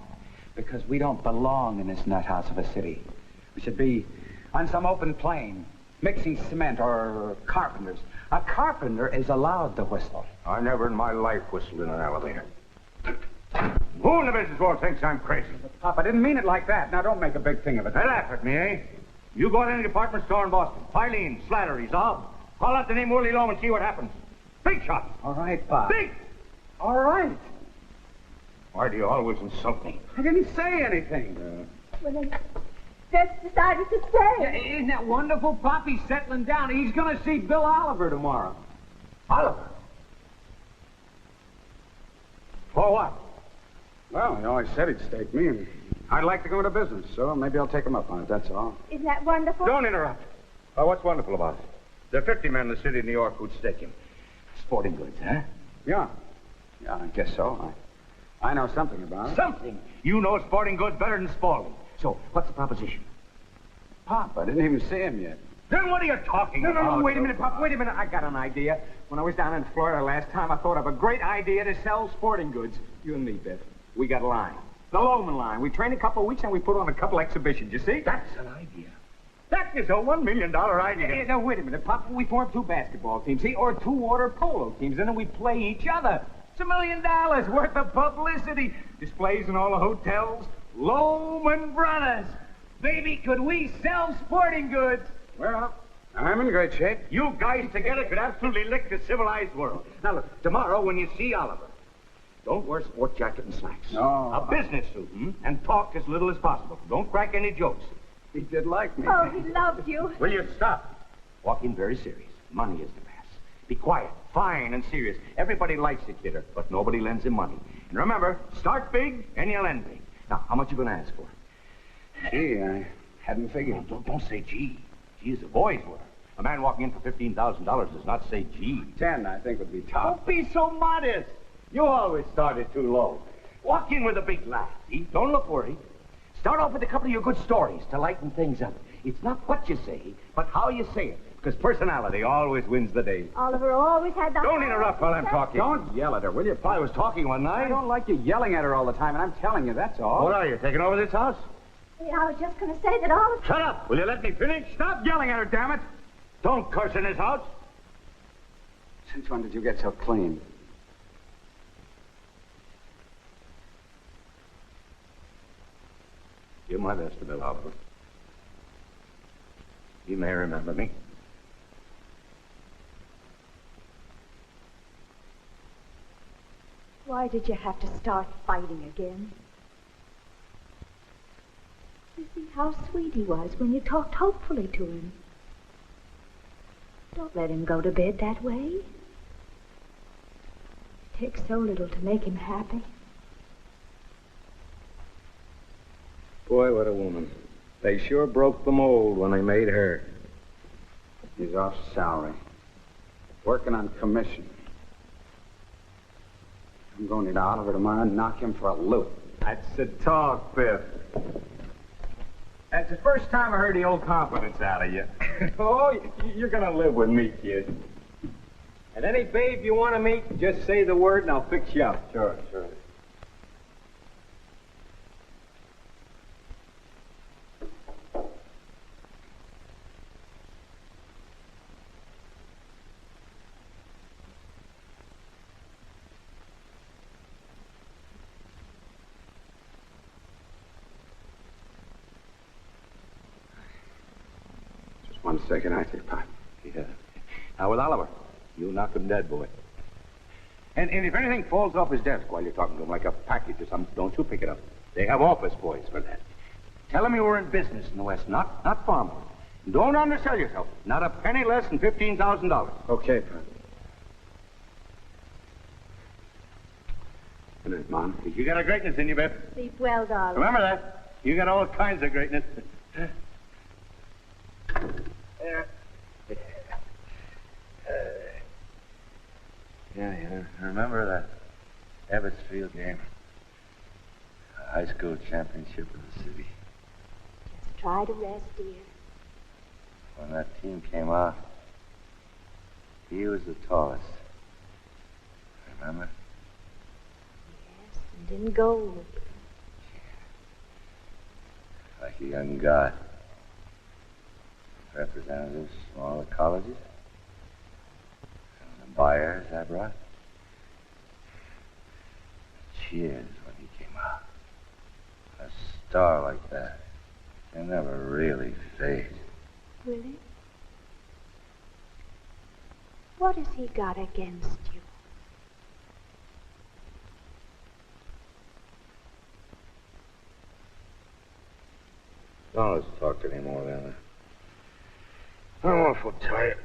Because we don't belong in this nut house of a city. We should be on some open plain, mixing cement or carpenters. A carpenter is allowed to whistle. I never in my life whistled in an elevator. Who in the business world thinks I'm crazy? Pop, I didn't mean it like that. Now, don't make a big thing of it. They laugh at me, eh? You go to any department store in Boston. Filene, Slattery, Zob. Call out the name Willy Loman and see what happens. Big shot. All right, Pop. Big! All right. Why do you always insult me? I didn't say anything. Well, then, Biff decided to stay. Isn't that wonderful? Poppy's settling down. He's going to see Bill Oliver tomorrow. Oliver? For what? Well, he always said he'd stake me, and I'd like to go into business, so maybe I'll take him up on it, that's all. Isn't that wonderful? Don't interrupt. What's wonderful about it? There are 50 men in the city of New York who'd stake him. Sporting goods, huh? Yeah. Yeah, I guess so. I know something about it. Something. You know sporting goods better than Spaulding. So, what's the proposition? Pop, I didn't even see him yet. Then what are you talking about? No, wait a minute, Pop, wait a minute. I got an idea. When I was down in Florida last time, I thought of a great idea to sell sporting goods. You and me, Biff. We got a line. The Loman line. We train a couple of weeks and we put on a couple exhibitions, you see? That's an idea. That is a $1 million idea. Now, wait a minute, Pop. We form 2 basketball teams, see? Or 2 water polo teams, and then we play each other. It's $1 million worth of publicity. Displays in all the hotels. Loman Brothers. Baby, could we sell sporting goods? Well, I'm in great shape. You guys together could absolutely lick the civilized world. Now, look, tomorrow when you see Oliver, don't wear sport jacket and slacks. No. A business suit, and talk as little as possible. Don't crack any jokes. He did like me. Oh, he loved you. Will you stop? Walk in very serious. Money is the pass. Be quiet, fine, and serious. Everybody likes a kidder, but nobody lends him money. And remember, start big and you lend big. Now, how much you gonna ask for? Gee, I hadn't figured. Don't say gee. Gee is a boy's word. A man walking in for $15,000 does not say gee. 10, I think, would be top. Don't be so modest. You always started too low. Walk in with a big laugh. See? Don't look worried. Start off with a couple of your good stories to lighten things up. It's not what you say, but how you say it. Because personality always wins the day. Oliver always had the... Don't interrupt while I'm talking. Don't yell at her, will you? I was talking one night. I don't like you yelling at her all the time, and I'm telling you, that's all. What are you, taking over this house? Yeah, I was just going to say that Oliver... Shut up. Will you let me finish? Stop yelling at her, damn it! Don't curse in this house. Since when did you get so clean? Give my best to Bill Oliver. You may remember me. Why did you have to start fighting again? You see how sweet he was when you talked hopefully to him. Don't let him go to bed that way. It takes so little to make him happy. Boy, what a woman. They sure broke the mold when they made her. He's off salary. Working on commission. I'm going to Oliver tomorrow and knock him for a loop. That's the talk, Biff. That's the first time I heard the old confidence out of you. Oh, you're gonna live with me, kid. And any babe you want to meet, just say the word and I'll fix you up. Sure. Just 1 second, I take Pop. Yeah. Now, with Oliver, you knock him dead, boy. And if anything falls off his desk while you're talking to him, like a package or something, don't you pick it up. They have office boys for that. Tell them you were in business in the West, not farm. Don't undersell yourself. Not a penny less than $15,000. Okay, Pop. Good night, Mom. You got a greatness in you, Biff. Sleep well, darling. Remember that. You got all kinds of greatness. Yeah, remember that Ebbetsfield game? High school championship of the city. Just try to rest, dear. When that team came out, he was the tallest. Remember? Yes, and in gold. Like a young god. Representatives from all the colleges. And the buyers I brought. Cheers when he came out. A star like that can never really fade. Willie? What has he got against you? Don't let's talk anymore, then. I'm awful tired.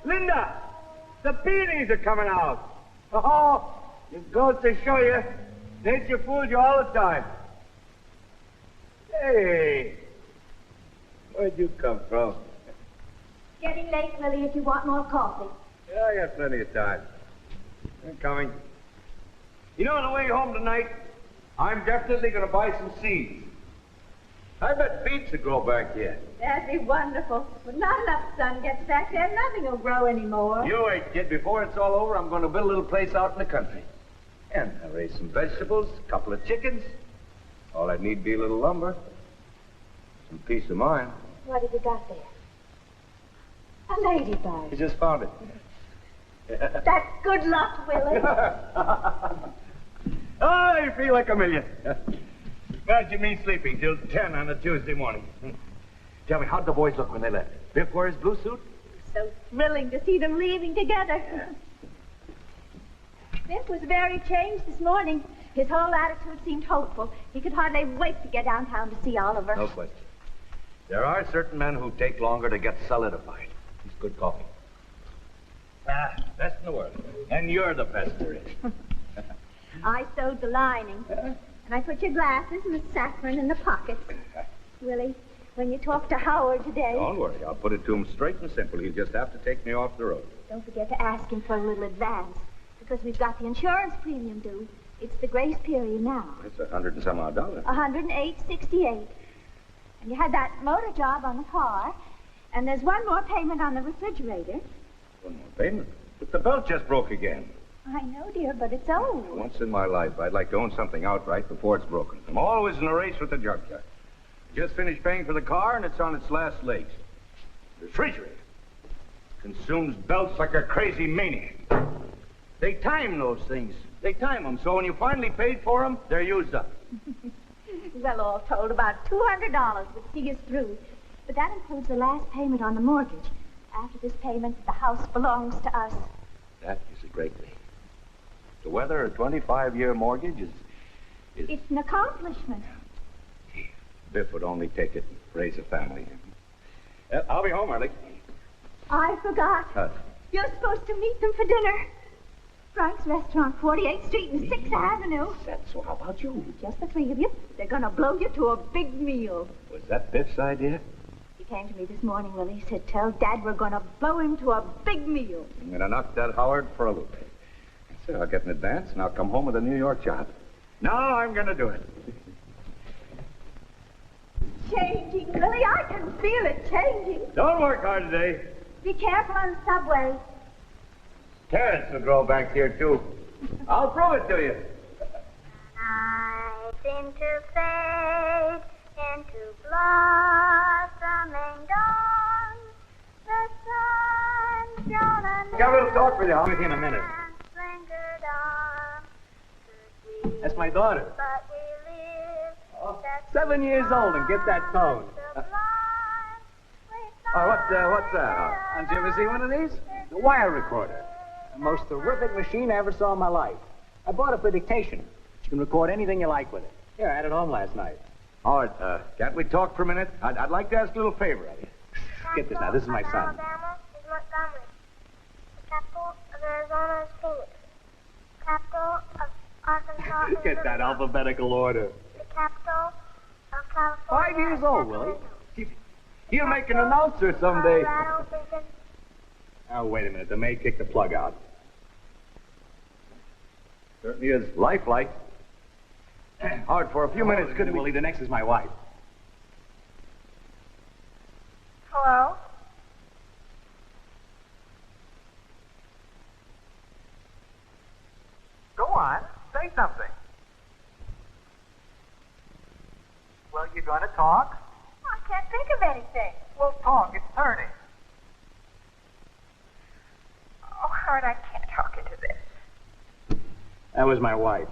Linda, the peonies are coming out. Oh, it goes to show you, nature fools you all the time. Hey, where'd you come from? Getting late, Willie, if you want more coffee. Yeah, I got plenty of time. I'm coming. You know, on the way home tonight, I'm definitely going to buy some seeds. I bet beets will grow back here. That'd be wonderful. When not enough sun gets back there, nothing will grow anymore. You wait, kid. Before it's all over, I'm going to build a little place out in the country. And I'll raise some vegetables, a couple of chickens. All I need be a little lumber. Some peace of mind. What have you got there? A ladybug. You just found it. That's good luck, Willie. Oh, you feel like a million. Imagine me sleeping till 10 on a Tuesday morning. Tell me, how'd the boys look when they left? Biff wear his blue suit? So thrilling to see them leaving together. Yeah. Biff was very changed this morning. His whole attitude seemed hopeful. He could hardly wait to get downtown to see Oliver. No question. There are certain men who take longer to get solidified. It's good coffee. Best in the world. And you're the best there is. I sewed the lining. And I put your glasses and the saffron in the pockets. Willie, when you talk to Howard today... Don't worry. I'll put it to him straight and simple. He'll just have to take me off the road. Don't forget to ask him for a little advance. Because we've got the insurance premium due. It's the grace period now. It's $100 and some odd. $108.68. And you had that motor job on the car. And there's one more payment on the refrigerator. One more payment? But the belt just broke again. I know, dear, but it's old. Once in my life, I'd like to own something outright before it's broken. I'm always in a race with the junkyard. Just finished paying for the car, and it's on its last legs. The refrigerator consumes belts like a crazy maniac. They time those things. They time them, so when you finally paid for them, they're used up. Well, all told, about $200 would see us through. But that includes the last payment on the mortgage. After this payment, the house belongs to us. That is a great thing. To weather a 25-year mortgage is... It's an accomplishment. Biff would only take it and raise a family. I'll be home early. I forgot. You're supposed to meet them for dinner. Frank's Restaurant, 48th Street and 6th Avenue. So how about you? Just the three of you. They're going to blow you to a big meal. Was that Biff's idea? He came to me this morning, Willie. He said, tell Dad we're going to blow him to a big meal. I'm going to knock that Howard for a loop. So I'll get an advance, and I'll come home with a New York job. No, I'm going to do it. Changing, Willie. I can feel it changing. Don't work hard today. Be careful on the subway. Carrots will grow back here, too. I'll prove it to you. I seem to fade into blossoming dawn. The sun shone and Got a little talk with you. I'll be with you in a minute. lingered on. That's my daughter. But we live. 7 years old and get that tone. What's that? Did you ever see one of these? The wire recorder. The most terrific machine I ever saw in my life. I bought it for dictation. You can record anything you like with it. Here, I had it home last night. All right, can't we talk for a minute? I'd like to ask a little favor of you. Get this now. This is my son. Alabama is Montgomery. The capital of Arizona is Phoenix. The capital of Arkansas is Get that alphabetical order. The capital of California. 5 years old, Willie. He'll make an announcer someday. Colorado is in Oh, wait a minute. The maid kicked the plug out. Certainly is lifelike. Hard for a few minutes, couldn't we? Willie, the next is my wife. Hello? Go on. Say something. Well, you gonna talk? I can't think of anything. Well, talk. It's turning. Oh, Howard, I can't talk into this. That was my wife.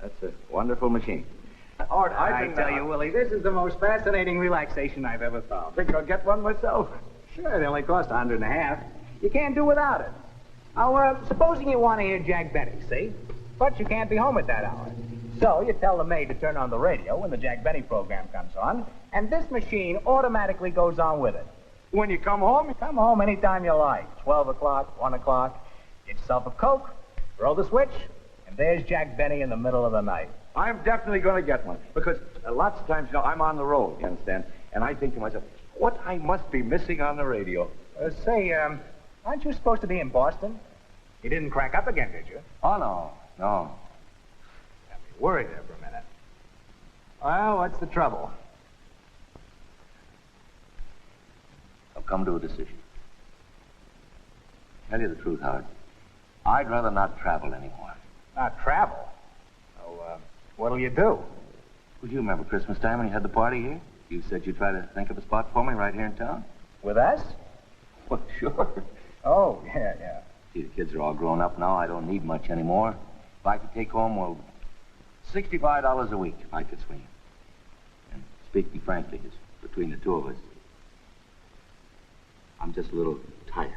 That's a wonderful machine. Art, I tell you, Willie, this is the most fascinating relaxation I've ever found. Think I'll get one myself. Sure, they only cost $150. You can't do without it. Now, supposing you want to hear Jack Benny, see? But you can't be home at that hour. So you tell the maid to turn on the radio when the Jack Benny program comes on, and this machine automatically goes on with it. When you come home anytime you like. 12 o'clock, 1 o'clock. Get yourself a Coke, throw the switch, and there's Jack Benny in the middle of the night. I'm definitely going to get one. Because lots of times, I'm on the road, you understand? And I think to myself, what I must be missing on the radio. Say, aren't you supposed to be in Boston? You didn't crack up again, did you? Oh, no. Got me worried there for a minute. Well, what's the trouble? I've come to a decision. Tell you the truth, Howard. I'd rather not travel anymore. Not travel? Oh, what'll you do? Would you remember Christmas time when you had the party here? You said you'd try to think of a spot for me right here in town. With us? Well, sure. Oh, yeah. See, the kids are all grown up now. I don't need much anymore. If I could take home, well, $65 a week, if I could swing it. And speaking frankly, it's between the two of us. I'm just a little tired.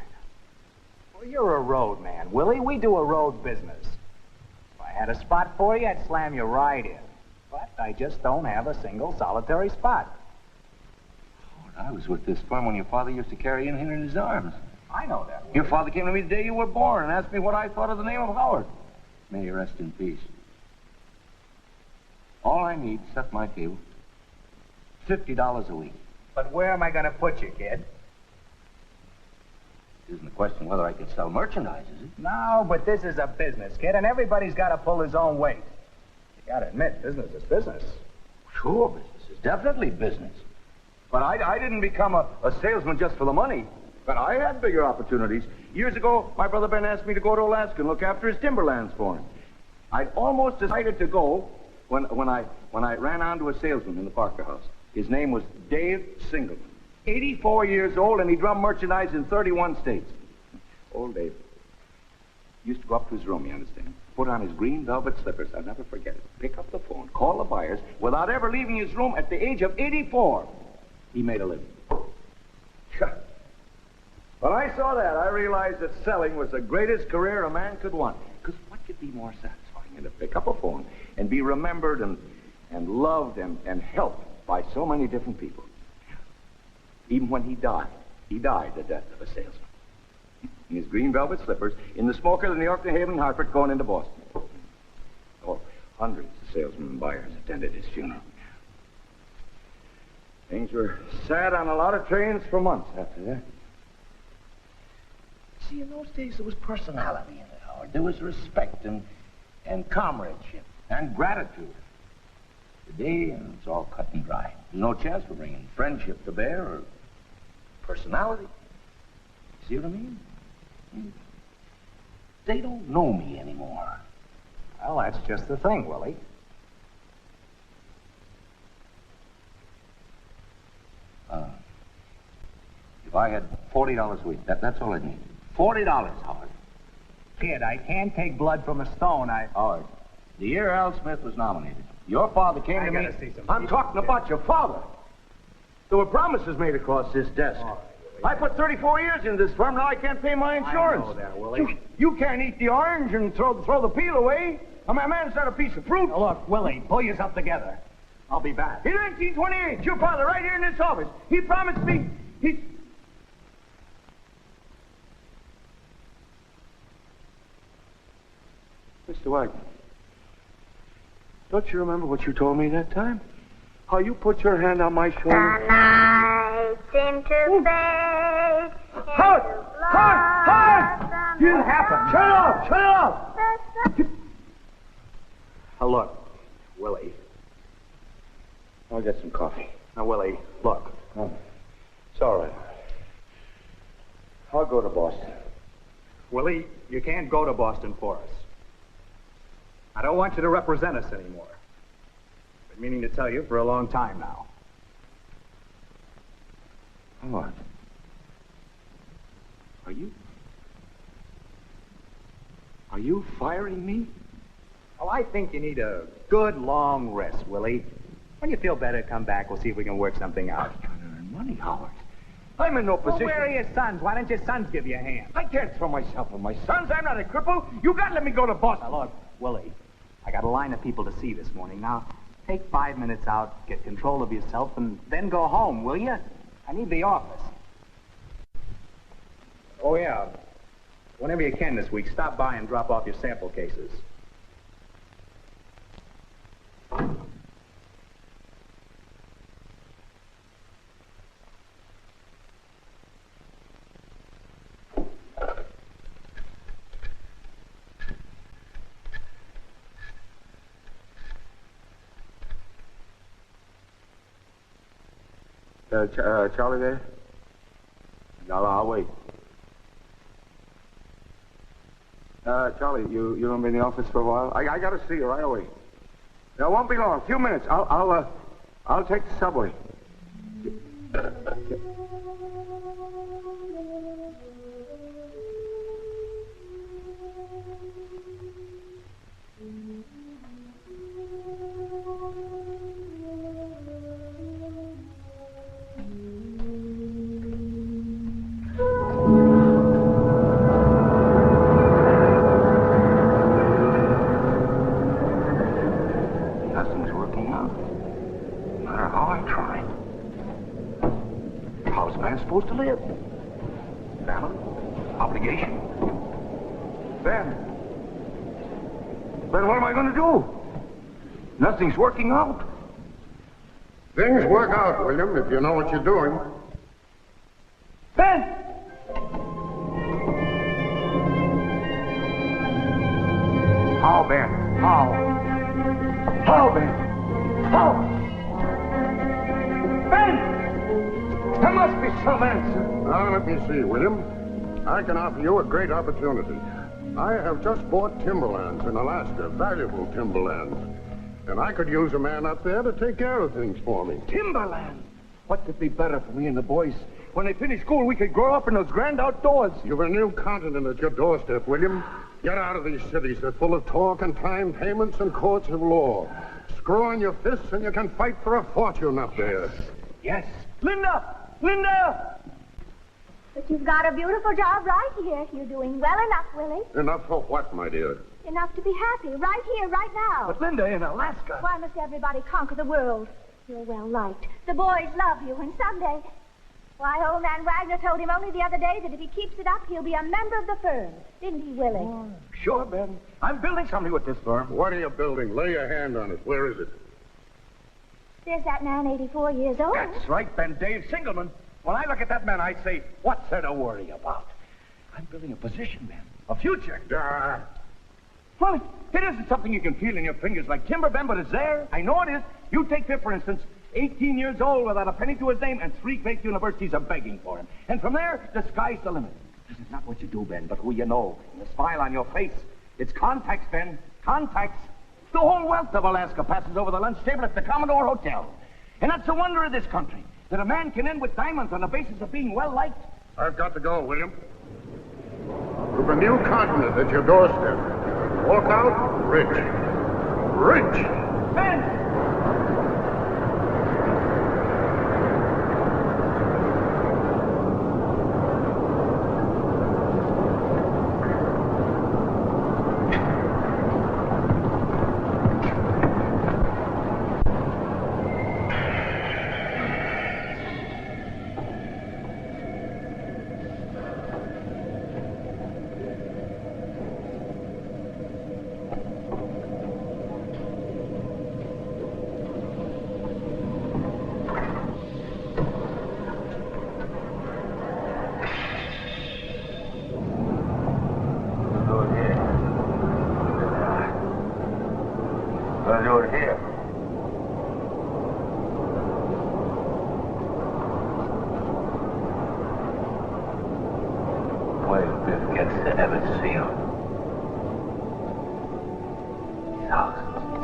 Well, you're a road man, Willie. We do a road business. If I had a spot for you, I'd slam you right in. But I just don't have a single solitary spot. I was with this firm when your father used to carry in here in his arms. I know that, Willie. Your father came to me the day you were born and asked me what I thought of the name of Howard. May you rest in peace. All I need to set my table, $50 a week. But where am I going to put you, kid? It isn't a question whether I can sell merchandise, is it? No, but this is a business, kid, and everybody's got to pull his own weight. You got to admit, business is business. Sure, business is definitely business. But I didn't become a salesman just for the money. But I had bigger opportunities. Years ago, my brother Ben asked me to go to Alaska and look after his timberlands for him. I'd almost decided to go when I ran onto a salesman in the Parker House. His name was Dave Singleton. 84 years old, and he drummed merchandise in 31 states. Old Dave used to go up to his room, you understand, put on his green velvet slippers, I'll never forget it, pick up the phone, call the buyers, without ever leaving his room at the age of 84. He made a living. When I saw that, I realized that selling was the greatest career a man could want. Because what could be more satisfying than to pick up a phone and be remembered and loved and helped by so many different people? Even when he died the death of a salesman. In his green velvet slippers, in the smoker of the New York, New Haven, and Hartford, going into Boston. Oh, hundreds of salesmen and buyers attended his funeral. Things were sad on a lot of trains for months after that. See, in those days, there was personality in it, Howard. There was respect and comradeship and gratitude. Today, it's all cut and dry. There's no chance for bringing friendship to bear or personality. See what I mean? They don't know me anymore. Well, that's just the thing, Willie. If I had $40 a week, that's all I'd need. $40, Howard. Kid, I can't take blood from a stone. Howard, the year Al Smith was nominated, your father came to me. gotta see some. I'm talking about your father. There were promises made across this desk. I put 34 years into this firm. Now I can't pay my insurance. I know that, Willie. You can't eat the orange and throw the peel away. I mean, a man's not a piece of fruit. Now, look, Willie, pull yourself together. I'll be back. In 1928, your father, right here in this office, he promised me. Mr. Wagner, don't you remember what you told me that time? How you put your hand on my shoulder? The night seemed to fade. Howard! You happened. Shut it off! Now, look, Willie. I'll get some coffee. Now, Willie, look. It's all right. I'll go to Boston. Willie, you can't go to Boston for us. I don't want you to represent us anymore. I've been meaning to tell you for a long time now. What? Are you firing me? Well, I think you need a good long rest, Willie. When you feel better, come back. We'll see if we can work something out. I'm trying to earn money, Howard. I'm in no position. Well, where are your sons? Why don't your sons give you a hand? I can't throw myself on my sons. I'm not a cripple. You got to let me go to Boston. Now, look, Willie, I got a line of people to see this morning. Now, take 5 minutes out, get control of yourself, and then go home, will you? I need the office. Oh, yeah. Whenever you can this week, stop by and drop off your sample cases. Charlie there? No, I'll wait. Charlie, you gonna be in the office for a while? I gotta see you right away. It won't be long. A few minutes. I'll take the subway. Nothing's working out. No matter how I try. How's a man supposed to live? Family? Obligation? Ben, what am I going to do? Nothing's working out. Things work out, William, if you know what you're doing. Ben! How, Ben? How? How, Ben? How? Ben! There must be some answer. Now, let me see, William. I can offer you a great opportunity. I have just bought timberlands in Alaska, valuable timberlands. And I could use a man up there to take care of things for me. Timberland! What could be better for me and the boys? When they finish school, we could grow up in those grand outdoors. You've a new continent at your doorstep, William. Get out of these cities. They're full of talk and time payments and courts of law. Screw on your fists and you can fight for a fortune up there. Yes. Linda! Linda! But you've got a beautiful job right here. You're doing well enough, Willie. Enough for what, my dear? Enough to be happy right here, right now. But Linda, in Alaska. Why must everybody conquer the world? You're well liked. The boys love you, and someday... Why, old man Wagner told him only the other day that if he keeps it up, he'll be a member of the firm. Didn't he, Willie? Oh, sure, Ben. I'm building something with this firm. What are you building? Lay your hand on it. Where is it? There's that man, 84 years old. That's right, Ben. Dave Singleman. When I look at that man, I say, what's there to worry about? I'm building a position, Ben. A future. Well, it isn't something you can feel in your fingers like timber, Ben, but it's there. I know it is. You take Biff, for instance, 18 years old without a penny to his name, and 3 fake universities are begging for him. And from there, the sky's the limit. This is not what you do, Ben, but who you know. And the smile on your face. It's contacts, Ben. Contacts. The whole wealth of Alaska passes over the lunch table at the Commodore Hotel. And that's the wonder of this country, that a man can end with diamonds on the basis of being well-liked. I've got to go, William. You've a new continent at your doorstep. Walk out rich. Rich! Ben!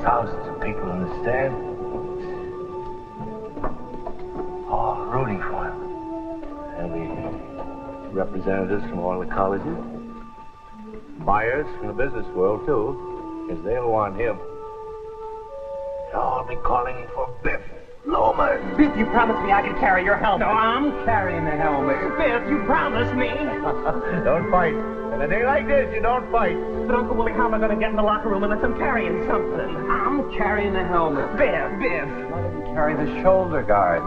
Thousands of people in the stand. All rooting for him. There'll be representatives from all the colleges. Buyers from the business world, too, because they'll want him. They'll all be calling for Biff Loman. Biff, you promised me I could carry your helmet. No, I'm carrying the helmet. Biff, you promised me. Don't fight. In a day like this, you don't fight. But Uncle Willie, how am I going to get in the locker room unless I'm carrying something? I'm carrying the helmet. Biff. Why didn't you carry the shoulder guards?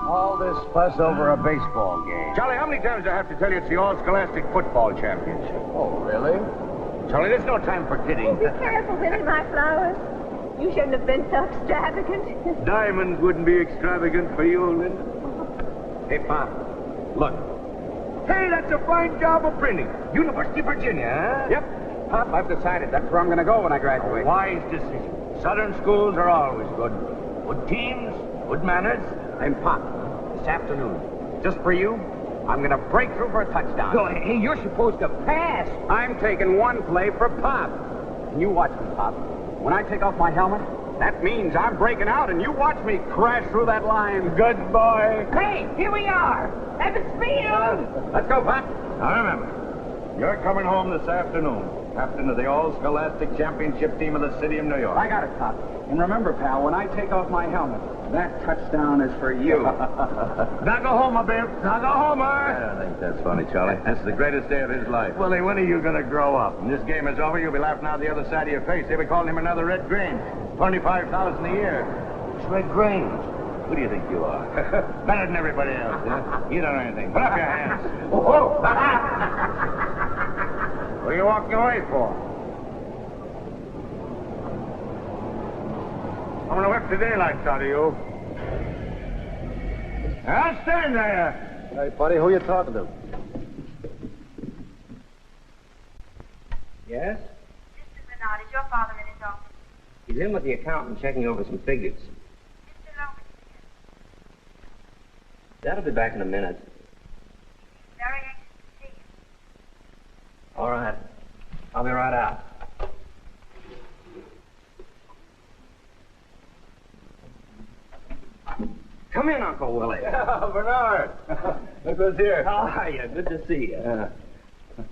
All this fuss over a baseball game. Charlie, how many times do I have to tell you it's the All-Scholastic Football Championship? Oh, really? Charlie, there's no time for kidding. Oh, be careful, Willie, my flowers. You shouldn't have been so extravagant. Diamonds wouldn't be extravagant for you, Linda. Hey, Pop, look. Hey, that's a fine job of printing. University of Virginia, huh? Yep. Pop, I've decided that's where I'm going to go when I graduate. A wise decision. Southern schools are always good. Good teams, good manners. I'm Pop. This afternoon, just for you, I'm going to break through for a touchdown. No, hey, you're supposed to pass. I'm taking one play for Pop. And you watch me, Pop. When I take off my helmet, that means I'm breaking out, and you watch me crash through that line. Good boy. Hey, here we are. At the field. Let's go, Pop. Now remember, you're coming home this afternoon. Captain of the All-Scholastic Championship team of the city of New York. I got it, Pop. And remember, pal, when I take off my helmet, that touchdown is for you. Nagahoma, Biff. Nagahoma. I don't think that's funny, Charlie. This is the greatest day of his life. Willie, when are you going to grow up? When this game is over, you'll be laughing out the other side of your face. They'll be calling him another Red Grange. $25,000 a year. It's Red Grange. Who do you think you are? Better than everybody else, huh? You don't know anything. Put up your hands. Whoa. What are you walking away for? I'm going to whip the daylights out of you. Now stand there. Hey, buddy, who you talking to? Yes? Mr. Bernard, is your father in his office? He's in with the accountant checking over some figures. Mr. Loman here. That'll be back in a minute. Very anxious to see you. All right. I'll be right out. Come in, Uncle Willie. Bernard. Look who's here. How are you? Good to see you.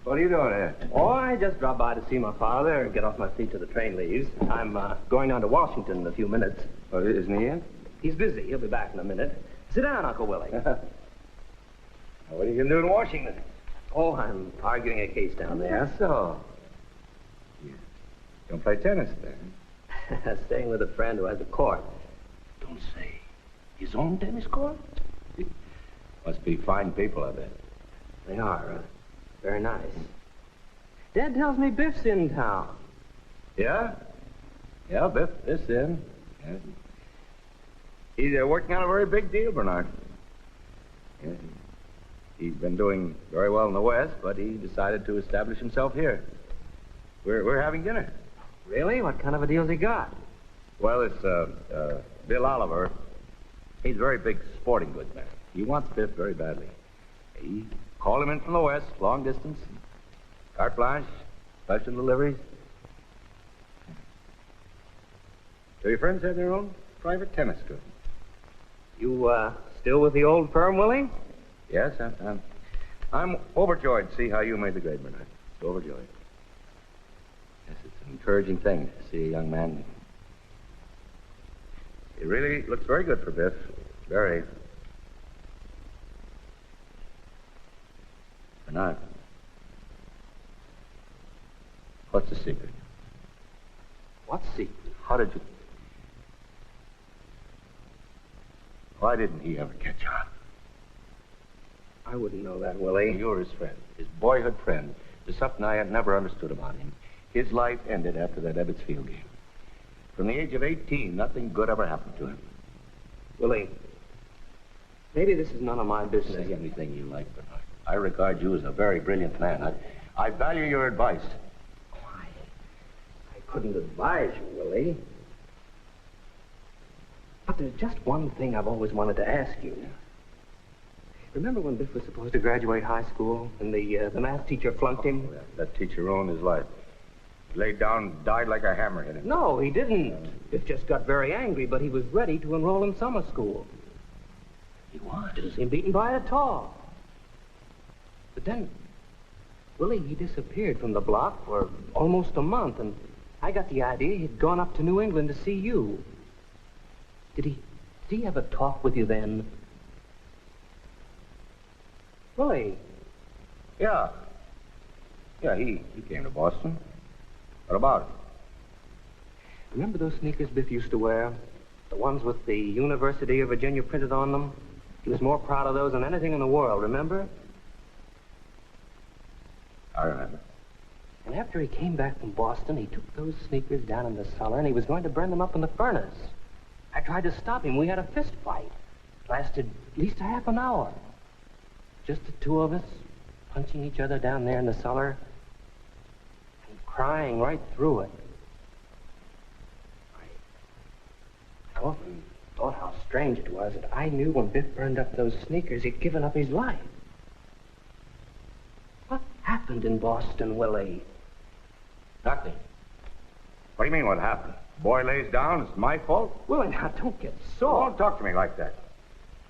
What are you doing here? Oh, I just dropped by to see my father and get off my feet till the train leaves. I'm going down to Washington in a few minutes. Oh, isn't he in? He's busy. He'll be back in a minute. Sit down, Uncle Willie. What are you going to do in Washington? Oh, I'm arguing a case down there. So. You don't play tennis then? Staying with a friend who has a court. Don't say. His own tennis court? Must be fine people, I bet. They are. Very nice. Dad tells me Biff's in town. Yeah? Yeah, Biff is in. Yeah. He's working on a very big deal, Bernard. Yeah. He's been doing very well in the West, but he decided to establish himself here. We're having dinner. Really? What kind of a deal's he got? Well, it's Bill Oliver. He's a very big sporting goods man. He wants Biff very badly. He called him in from the West, long distance, carte blanche, special deliveries. So your friends have their own private tennis court. You still with the old firm, Willie? Yes, I'm overjoyed to see how you made the grade, Bernard. Overjoyed. Yes, it's an encouraging thing to see a young man. It really looks very good for Biff. Very. Bernard, what's the secret? What secret? How did you... Why didn't he ever catch on? I wouldn't know that, Willie. You're his friend, his boyhood friend. There's something I had never understood about him. His life ended after that Ebbets Field game. From the age of 18, nothing good ever happened to him. Willie, maybe this is none of my business. Say anything you like, Bernard. I regard you as a very brilliant man. I value your advice. I couldn't advise you, Willie. But there's just one thing I've always wanted to ask you. Remember when Biff was supposed to graduate high school and the math teacher flunked him? Oh, yeah. That teacher ruined his life. He laid down and died like a hammer hit him. No, he didn't. Biff just got very angry, but he was ready to enroll in summer school. He was? Didn't seem beaten by it at all. But then, Willie, he disappeared from the block for almost a month, and I got the idea he'd gone up to New England to see you. Did he have a talk with you then? Willie. Yeah. Yeah, he came to Boston. What about it? Remember those sneakers Biff used to wear? The ones with the University of Virginia printed on them? He was more proud of those than anything in the world, remember? I remember. And after he came back from Boston, he took those sneakers down in the cellar and he was going to burn them up in the furnace. I tried to stop him. We had a fist fight. It lasted at least a half an hour. Just the two of us, punching each other down there in the cellar and crying right through it. I often thought how strange it was that I knew when Biff burned up those sneakers, he'd given up his life. What happened in Boston, Willie? Nothing. What do you mean, what happened? Boy lays down, it's my fault? Willie, now, don't get sore. Don't talk to me like that.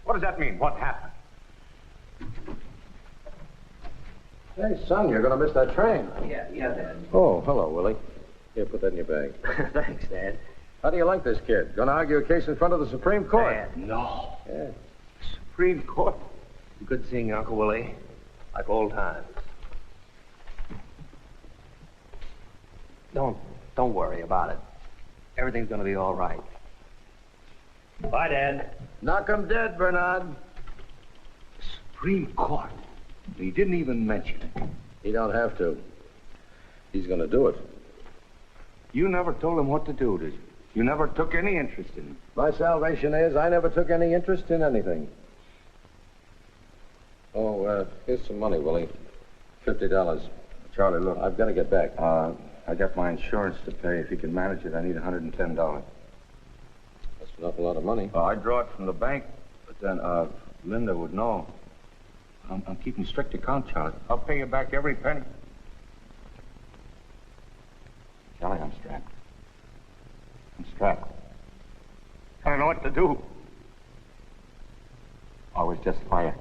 What does that mean, what happened? Hey, son, you're going to miss that train. Yeah, Dad. Oh, hello, Willie. Here, put that in your bag. Thanks, Dad. How do you like this kid? Going to argue a case in front of the Supreme Court? Dad, no. Yeah. Supreme Court. Good seeing you, Uncle Willie. Like old times. Don't worry about it. Everything's going to be all right. Bye, Dad. Knock 'em dead, Bernard. Supreme Court. He didn't even mention it. He don't have to. He's going to do it. You never told him what to do, did you? You never took any interest in him. My salvation is I never took any interest in anything. Oh, here's some money, Willie. $50. Charlie, look. I've got to get back. I got my insurance to pay. If you can manage it, I need $110. That's an awful lot of money. I draw it from the bank, but then, Linda would know. I'm keeping strict account, Charlie. I'll pay you back every penny. too. Or was just fire?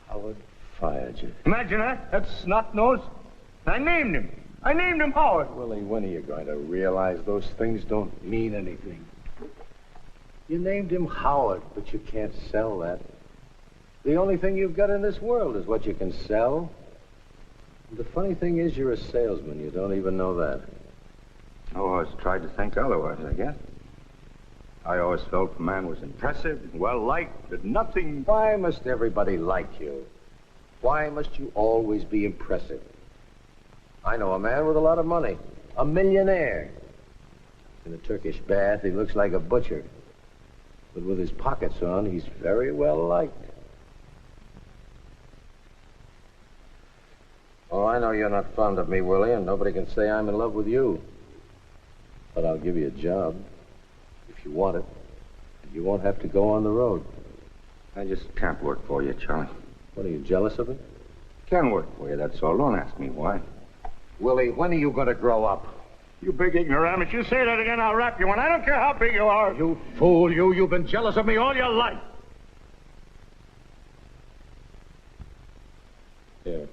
Howard fired you. Imagine that. That's snot-nose. I named him. I named him Howard. Willie, when are you going to realize those things don't mean anything? You named him Howard, but you can't sell that. The only thing you've got in this world is what you can sell. And the funny thing is, you're a salesman. You don't even know that. I always tried to think otherwise, I guess. I always felt the man was impressive and well-liked, that nothing... Why must everybody like you? Why must you always be impressive? I know a man with a lot of money, a millionaire. In a Turkish bath, he looks like a butcher. But with his pockets on, he's very well liked. Oh, I know you're not fond of me, Willie, and nobody can say I'm in love with you. But I'll give you a job, if you want it. And you won't have to go on the road. I just can't work for you, Charlie. What, are you jealous of it? Can work for you, that's all. Don't ask me why. Willie, when are you going to grow up? You big ignoramus, you say that again, I'll rap you one. I don't care how big you are. You fool, you. You've been jealous of me all your life. Here.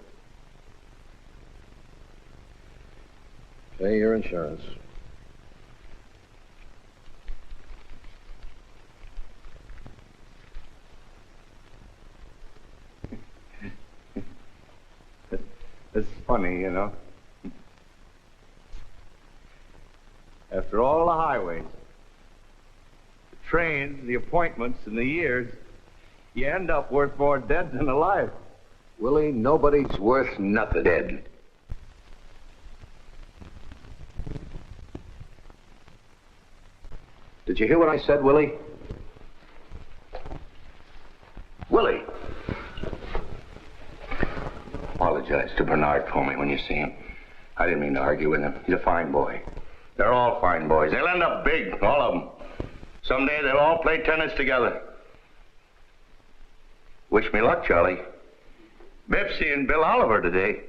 Pay your insurance. It's funny, you know. After all the highways, the trains, the appointments, and the years, you end up worth more dead than alive. Willie, nobody's worth nothing dead. Did you hear what I said, Willie? Willie! Apologize to Bernard for me when you see him. I didn't mean to argue with him. He's a fine boy. They're all fine boys. They'll end up big, all of them. Someday they'll all play tennis together. Wish me luck, Charlie. Biff's seeing Bill Oliver today.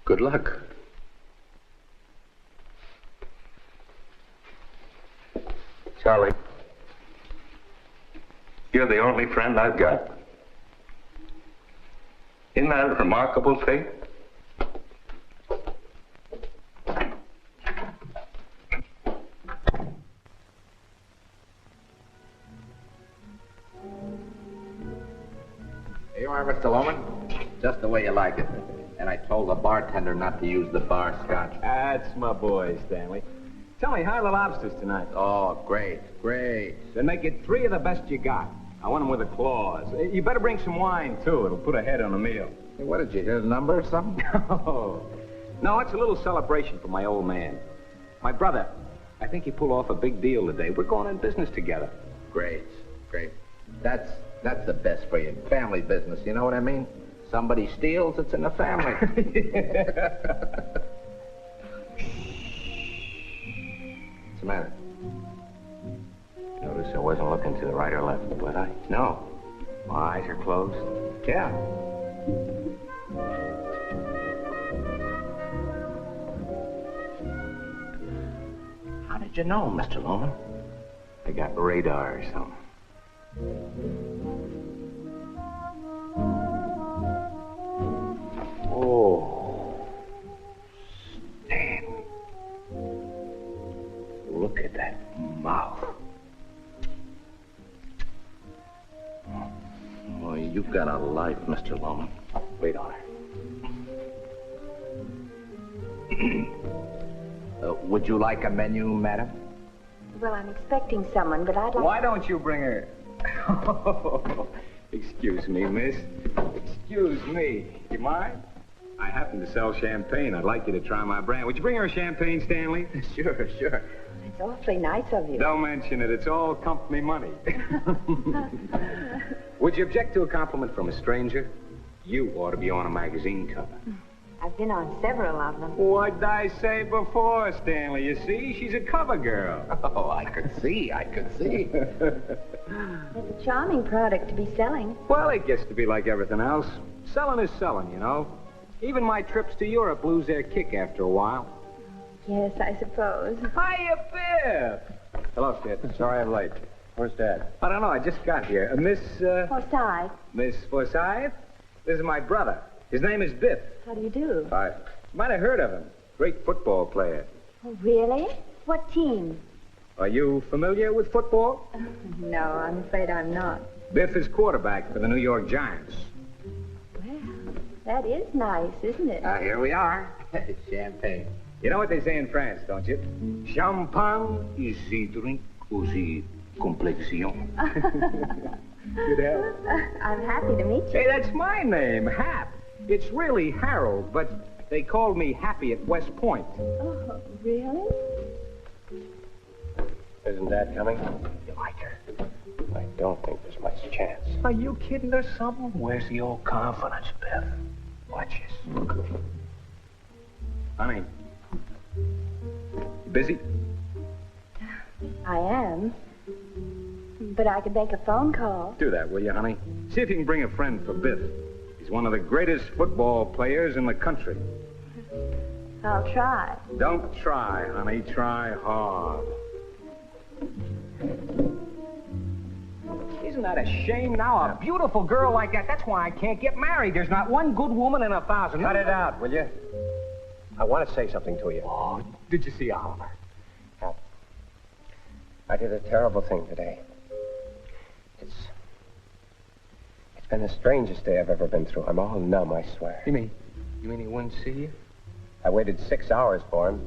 Good luck. Charlie, you're the only friend I've got. Isn't that a remarkable thing? Here you are, Mr. Loman. Just the way you like it. And I told the bartender not to use the bar scotch. That's my boy, Stanley. Tell me, how are the lobsters tonight? Oh, great, great. Then make it 3 of the best you got. I want them with a clause. You better bring some wine, too. It'll put a head on a meal. Hey, what, did you hear the number or something? No, it's a little celebration for my old man. My brother, I think he pulled off a big deal today. We're going in business together. Great, great. That's the best for you. Family business, you know what I mean? Somebody steals, it's in the family. What's the matter? Notice I wasn't looking to the right or left, was I? No. My eyes are closed. Yeah. How did you know, Mr. Loman? I got radar or something. Oh. Stanley. Look at that mouth. Oh, you've got a life, Mr. Loman. Wait on her. Would you like a menu, madam? Well, I'm expecting someone, but I'd like... Why don't you bring her? Excuse me, miss. Excuse me. You mind? I happen to sell champagne. I'd like you to try my brand. Would you bring her a champagne, Stanley? Sure, sure. It's awfully nice of you. Don't mention it. It's all company money. Would you object to a compliment from a stranger? You ought to be on a magazine cover. I've been on several of them. What'd I say before, Stanley? You see, she's a cover girl. Oh, I could see. It's a charming product to be selling. Well, it gets to be like everything else. Selling is selling, you know. Even my trips to Europe lose their kick after a while. Yes, I suppose. Hiya, Biff. Hello, kid. Sorry I'm late. Where's Dad? I don't know. I just got here. Forsyth, Miss Forsyth? This is my brother. His name is Biff. how do you do? I might have heard of him. Great football player. Oh, really? What team? Are you familiar with football? No, I'm afraid I'm not. Biff is quarterback for the New York Giants. Well, that is nice, isn't it? Here we are. Champagne. You know what they say in France, don't you? Champagne is the drink of the complexion. Good help. I'm happy to meet you. Hey, that's my name, Hap. It's really Harold, but they called me Happy at West Point. Oh, really? Isn't Dad coming? You like her? I don't think there's much chance. Are you kidding or something? Where's the old confidence, Biff? Watch this. Honey, you busy? I am. But I could make a phone call. Do that, will you, honey? See if you can bring a friend for Biff. He's one of the greatest football players in the country. I'll try. Don't try, honey. Try hard. Isn't that a shame now? A beautiful girl like that. That's why I can't get married. There's not one good woman in 1,000. Cut it out, will you? I want to say something to you. Oh, did you see Oliver? I did a terrible thing today. It's been the strangest day I've ever been through. I'm all numb, I swear. You mean he wouldn't see you? I waited 6 hours for him.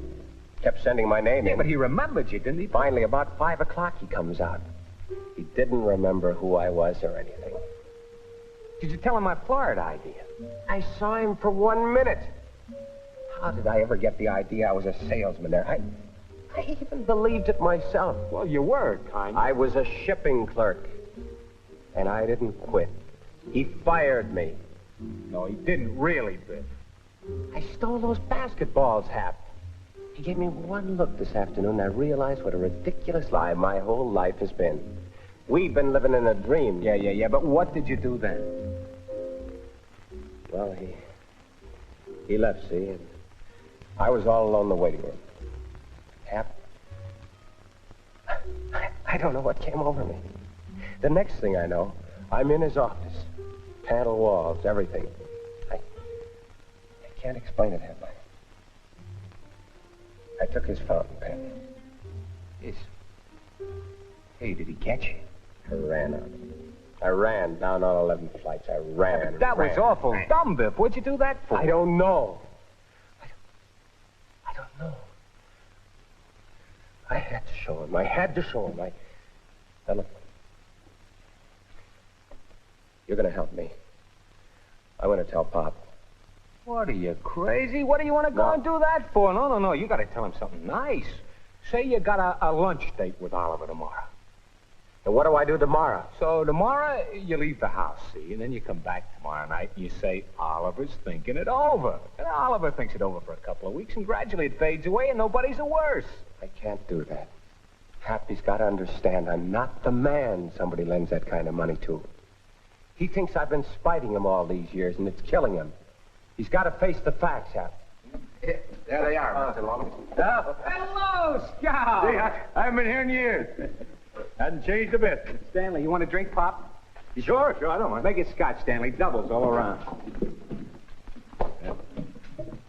Kept sending my name Yeah, in. but he remembered you, didn't he? Finally, about 5 o'clock, he comes out. He didn't remember who I was or anything. Did you tell him my Florida idea? I saw him for 1 minute. How did I ever get the idea I was a salesman there? I even believed it myself. Well, you were, kind of. I was a shipping clerk. And I didn't quit. He fired me. No, he didn't really, Biff. I stole those basketballs, Hap. He gave me one look this afternoon, and I realized what a ridiculous lie my whole life has been. We've been living in a dream. Yeah, but what did you do then? Well, he left, see, and I was all alone in the waiting room. Hap, I don't know what came over me. The next thing I know, I'm in his office. Panel walls, everything. I can't explain it, Hap. I took his fountain pen. Hey, did he catch you? I ran on him. I ran down all 11 flights. I ran. That was awful dumb, Biff. What'd you do that for? I don't know. I don't know. I had to show him. Now, look. You're going to help me. I'm going to tell Pop. What, are you crazy? What do you want to go and do that for? No. You got to tell him something nice. Say you got a lunch date with Oliver tomorrow. And what do I do tomorrow? So tomorrow, you leave the house, see, and then you come back tomorrow night and you say, Oliver's thinking it over. And Oliver thinks it over for a couple of weeks, and gradually it fades away, and nobody's the worse. I can't do that. Happy's got to understand I'm not the man somebody lends that kind of money to. He thinks I've been spiting him all these years, and it's killing him. He's got to face the facts, Happy. There they are, Mr. Loman. Hello, Scout! See, I haven't been here in years. Hasn't changed a bit. Stanley, you want a drink, Pop? Sure, I don't mind. Make it Scotch, Stanley. Doubles all around. Yeah.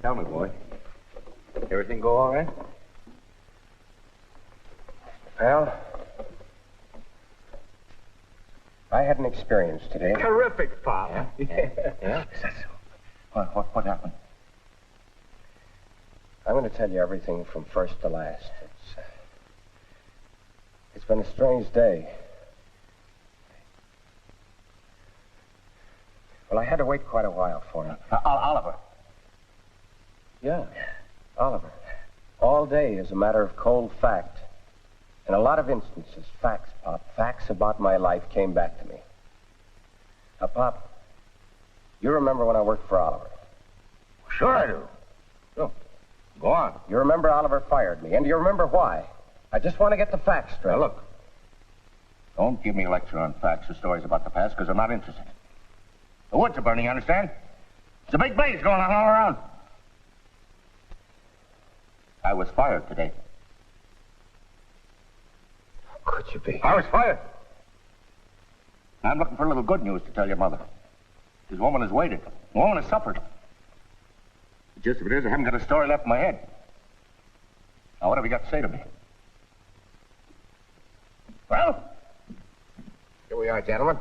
Tell me, boy. Everything go all right? Well, I had an experience today. Terrific, Pop. Yeah? What happened? I'm going to tell you everything from first to last. It's been a strange day. Well, I had to wait quite a while for him. Oliver. Yeah, Oliver. All day as a matter of cold fact. In a lot of instances, facts, Pop, facts about my life came back to me. Now, Pop, you remember when I worked for Oliver? Sure I do. Oh. Go on. You remember Oliver fired me, and do you remember why? I just want to get the facts straight. Now, look. Don't give me a lecture on facts or stories about the past, because I'm not interested. The woods are burning, you understand? It's a big blaze going on all around. I was fired today. How could you be? I was fired. I'm looking for a little good news to tell your mother. This woman has waited. The woman has suffered. Just as it is, I haven't got a story left in my head. Now, what have you got to say to me? Well, here we are, gentlemen.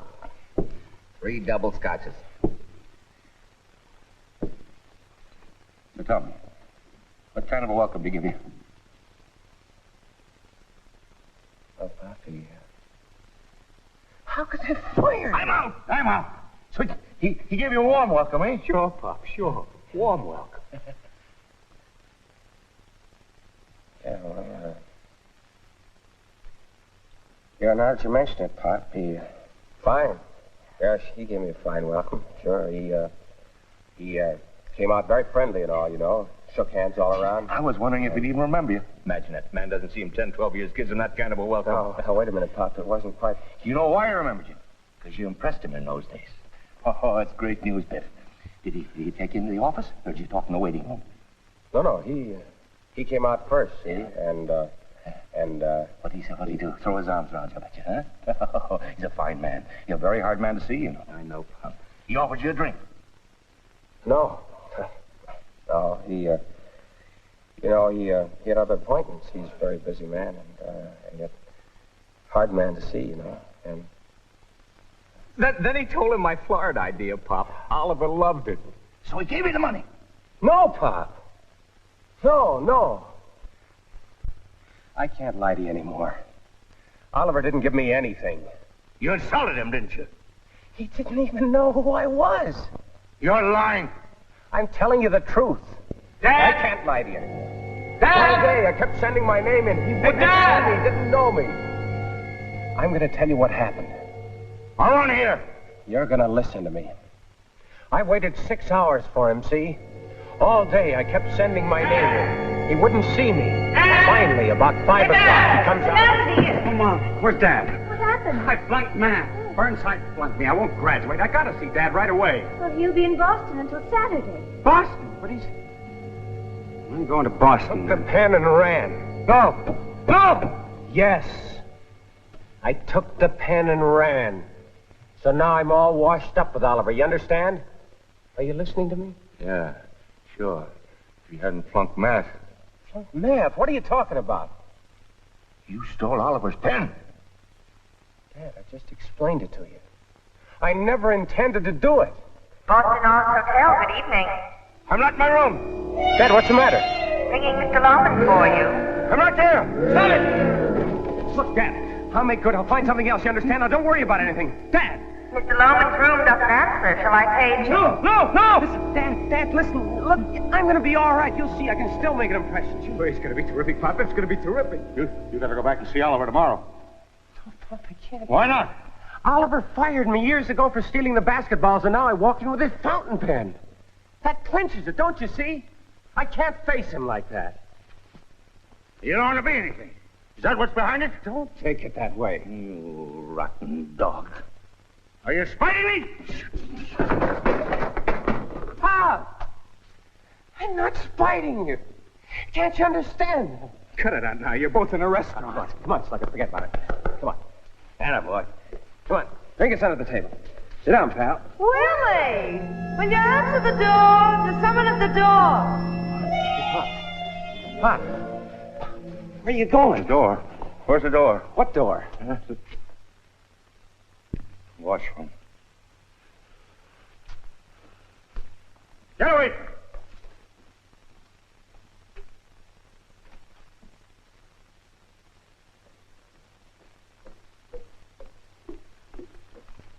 3 double scotches. So tell me, what kind of a welcome do you give you? Oh, Pappy. How could they fire you? I'm out. So he gave you a warm welcome, eh? Sure, Pop, sure. Warm welcome. Yeah, well, yeah, now that you mention it, Pop, fine. Yes, he gave me a fine welcome. Sure, he came out very friendly and all, you know. Shook hands all around. I was wondering if he'd even remember you. Imagine that. Man doesn't see him 10, 12 years, gives him that kind of a welcome. Oh, wait a minute, Pop. It wasn't quite... You know why I remembered you? Because you impressed him in those days. Oh, that's great news, Biff. Did he take you into the office, or did you talk in the waiting room? No, he came out first, see, and What'd he do? Throw his arms around you, I bet you, huh? He's a fine man. He's a very hard man to see, you know. I know, Pop. He offered you a drink. No, he had other appointments. He's a very busy man, and yet hard man to see, you know, and... Then he told him my Florida idea, Pop. Oliver loved it. So he gave you the money? No, Pop. No. I can't lie to you anymore. Oliver didn't give me anything. You insulted him, didn't you? He didn't even know who I was. You're lying. I'm telling you the truth. Dad! I can't lie to you. Dad! All day I kept sending my name in. He wouldn't Dad! see me, didn't know me. I'm going to tell you what happened. I want to hear. You're going to listen to me. I waited 6 hours for him, see? All day I kept sending my name in. He wouldn't see me. Finally, about 5 o'clock, he comes out. Come on. Where's Dad? What happened? I flunked math. Burnside flunked me. I won't graduate. I gotta see Dad right away. Well, he'll be in Boston until Saturday. Boston? What is... I'm going to Boston. Took the pen and ran. No! Yes. I took the pen and ran. So now I'm all washed up with Oliver. You understand? Are you listening to me? Yeah, sure. If you hadn't flunked math. Math? What are you talking about? You stole Oliver's pen. Dad, I just explained it to you. I never intended to do it. Boston Arms Hotel, good evening. I'm not in my room. Dad, what's the matter? Ringing Mr. Loman for you. I'm not there. Stop it! Look, Dad, I'll make good. I'll find something else, you understand? Now, don't worry about anything. Dad! Mr. Loman's room doesn't answer. Shall I page you? No! Listen, Dad, listen. Look, I'm going to be all right. You'll see. I can still make an impression. Sure, he's going to be terrific, Pop. It's going to be terrific. You gotta go back and see Oliver tomorrow. Oh, Pop, I can't. Why not? Oliver fired me years ago for stealing the basketballs, and now I walked in with his fountain pen. That clinches it, don't you see? I can't face him like that. You don't want to be anything. Is that what's behind it? Don't take it that way. You rotten dog. Are you spiting me? Pop! I'm not spiting you. Can't you understand? Cut it out now. You're both in a restaurant. Come on, Slugger, forget about it. Come on. Atta boy. Come on, bring us under the table. Sit down, pal. Willie! Will you answer the door? There's someone at the door. Pop, where are you going? The door. Where's the door? What door? The washroom. Get away!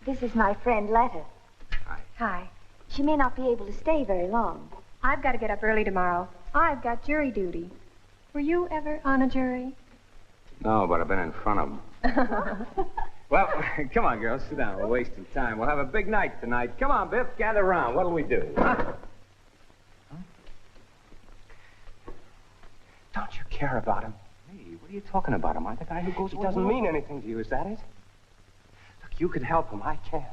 This is my friend Letta. Hi. She may not be able to stay very long. I've got to get up early tomorrow. I've got jury duty. Were you ever on a jury? No, but I've been in front of them. Well, come on, girls. Sit down. We're wasting time. We'll have a big night tonight. Come on, Biff. Gather around. What'll we do? Huh? Don't you care about him? Me? What are you talking about? Am I the guy who goes It away? doesn't mean anything to you, is that it? Look, you could help him. I can't.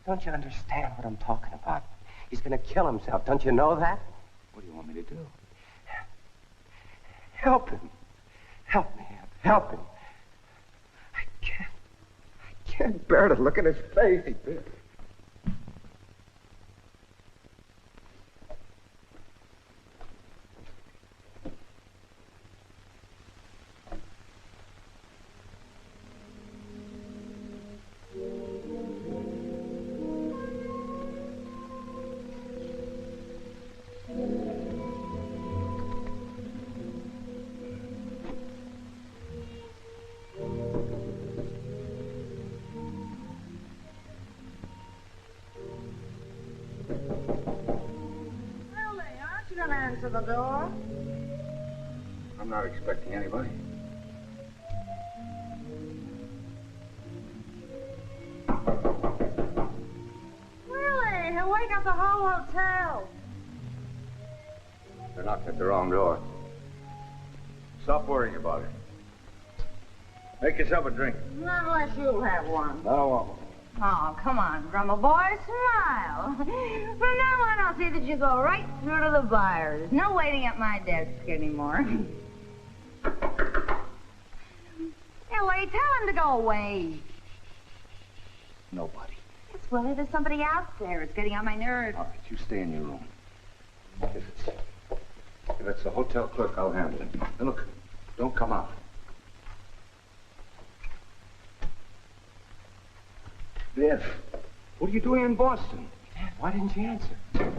Don't you understand what I'm talking about? He's going to kill himself. Don't you know that? What do you want me to do? Help him. Help me, Aunt. Help him. I can't bear to look at his face. Hey, Biff. Answer the door. I'm not expecting anybody. Really? He'll wake up the whole hotel. They knocked at the wrong door. Stop worrying about it. Make yourself a drink. Not unless you'll have one. I don't want one. Oh, come on, Grumble Boy, smile. From now on, I'll see that you go right through to the bar. There's no waiting at my desk anymore. Ellie, tell him to go away. Nobody. Yes, Willie, there's somebody out there. It's getting on my nerves. All right, you stay in your room. If it's the hotel clerk, I'll handle it. Now, look, don't come out. Biff, what are you doing in Boston? Dad, why didn't you answer?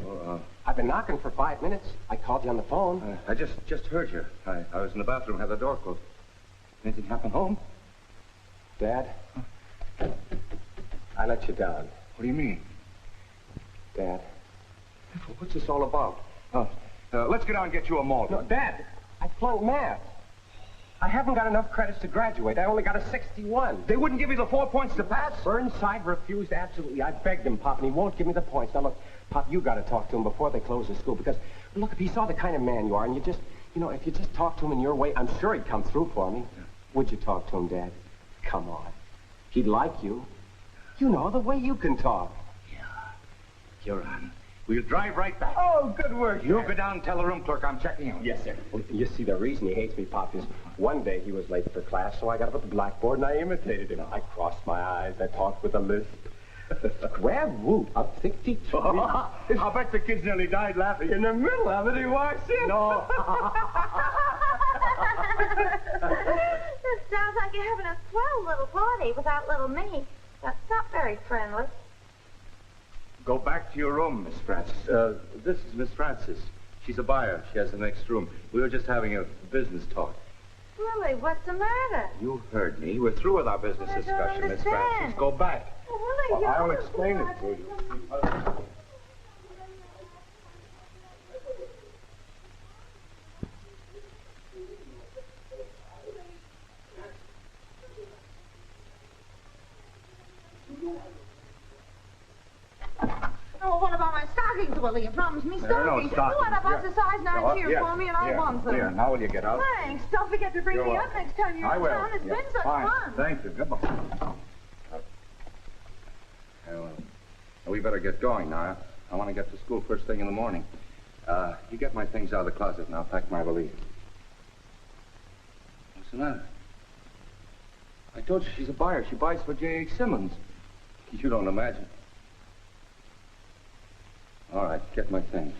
Well, I've been knocking for 5 minutes. I called you on the phone. I just heard you. I was in the bathroom, had the door closed. Anything happen home? Dad, I let you down. What do you mean? Dad. What's this all about? Let's get out and get you a malt. No, Dad, I flunked math. I haven't got enough credits to graduate. I only got a 61. They wouldn't give you the 4 points to pass? Burnside refused absolutely. I begged him, Pop, and he won't give me the points. Now, look, Pop, you got to talk to him before they close the school, because, look, if he saw the kind of man you are, and you just, if you just talk to him in your way, I'm sure he'd come through for me. Yeah. Would you talk to him, Dad? Come on. He'd like you. You know, the way you can talk. Yeah. You're on. We'll drive right back. Oh, good work. You go down and tell the room clerk I'm checking out. Yes, sir. Well, you see, the reason he hates me, Pop, is one day he was late for class, so I got up at the blackboard and I imitated him. I crossed my eyes. I talked with a lisp. Square root of 63. I'll bet the kids nearly died laughing. In the middle of it, he walks in. No. This sounds like you're having a swell little party without little me. That's not very friendly. Go back to your room, Miss Francis. This is Miss Francis. She's a buyer. She has the next room. We were just having a business talk. Willie, what's the matter? You heard me. We're through with our business discussion, Miss Francis. Go back. Willie, I'll explain it to you. Oh, what about my stockings, Willie? You promised me There are stockings. no stockings. What about the size 9 shoe Yes. for me, and I want them. Here, now will you get out? Thanks. Don't forget to bring You're me up welcome. next time you're I in will. town. It's been such Fine. fun. Thank you. Goodbye. Well, we better get going now. I want to get to school first thing in the morning. You get my things out of the closet and I'll pack my valise. What's the matter? I told you she's a buyer. She buys for J.H. Simmons. You don't imagine. All right, get my things.